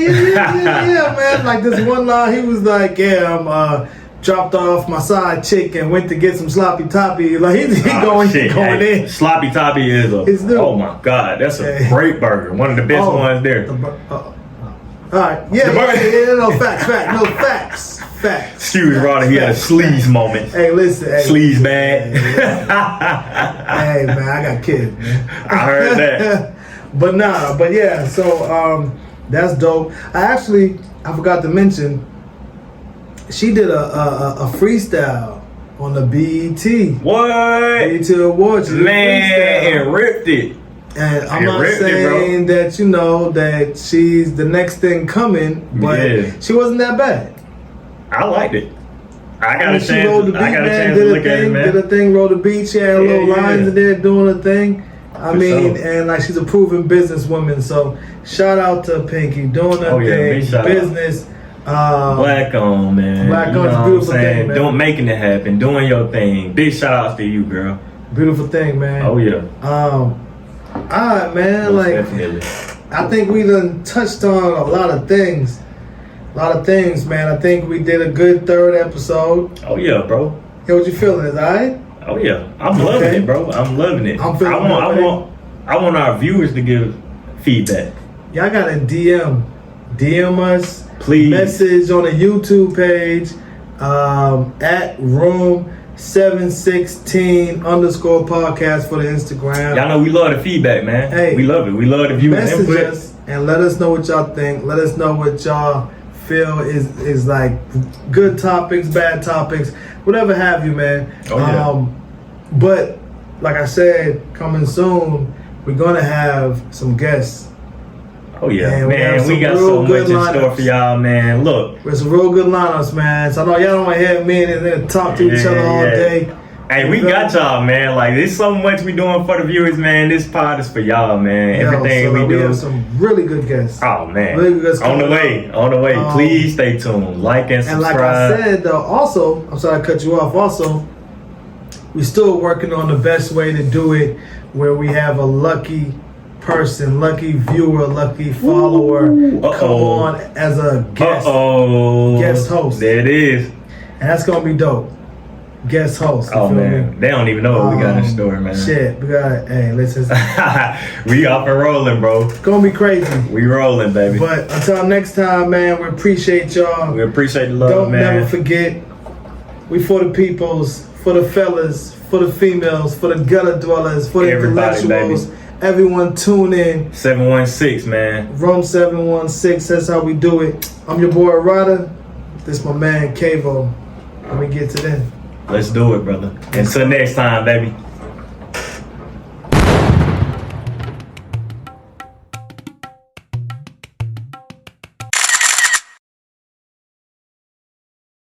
man. Like this one line, he was like, "Yeah, I'm dropped off my side chick and went to get some sloppy toppy." Like he going in. Sloppy toppy is oh my god, that's a great burger. One of the best ones there. All right, no facts. Excuse Ronnie, he had a sleaze moment. Hey, listen, sleaze bag. Hey man, I got kids, man. I heard that. but yeah, so that's dope. I forgot to mention, she did a freestyle on the BET. What? BET Awards. Man, and ripped it. And I'm not saying that, that she's the next thing coming, but she wasn't that bad. I liked it. I got a chance to look at it, man. Did a thing, rode the beat. She had little lines in there doing a thing. And like she's a proven businesswoman. So shout out to Pinky doing her thing, business. Black on, man. Black on, it's a beautiful thing, man. Making it happen, doing your thing. Big shout outs to you, girl. Beautiful thing, man. Oh yeah. All right, man. Most definitely. I think we done touched on a lot of things. Man. I think we did a good third episode. Oh yeah, bro. Hey, what you feeling? Is all right? Oh yeah, I'm loving it, bro. I'm loving it. I'm feeling I want our viewers to give feedback. Y'all got to DM us, please. Message on the YouTube page at Room716 _podcast for the Instagram. Y'all know we love the feedback, man. Hey, we love it. We love the viewers input. Message us and let us know what y'all think. Let us know what y'all feel is like good topics, bad topics, whatever have you, man. But like I said, coming soon, we're gonna have some guests. Oh yeah, man, we got so much in store for y'all, man. Look, there's some real good lineups, man. So I know y'all don't want to hear me and talk to each other all day. Hey, we got y'all, man. Like, there's so much we doing for the viewers, man. This pod is for y'all, man. Everything we do. We have some really good guests. Oh, man. Really good guests on the way. Please stay tuned. Like and subscribe. And like I said, also, I'm sorry I cut you off. Also, we're still working on the best way to do it, where we have a lucky person, lucky viewer, lucky follower come on as a guest host. There it is. And that's gonna be dope. Guest host. Oh man, they don't even know what we got in store, man. Shit, we got. Hey, listen. We off and rolling, bro. It's gonna be crazy. We rolling, baby. But until next time, man, we appreciate y'all. We appreciate the love, man. Don't never forget, we for the peoples, for the fellas, for the females, for the gutter dwellers, for the intellectuals. Baby. Everyone tune in. 716, man. Room716. That's how we do it. I'm your boy Raida. This my man Kavo. Let me get to them. Let's do it, brother. Until next time, baby.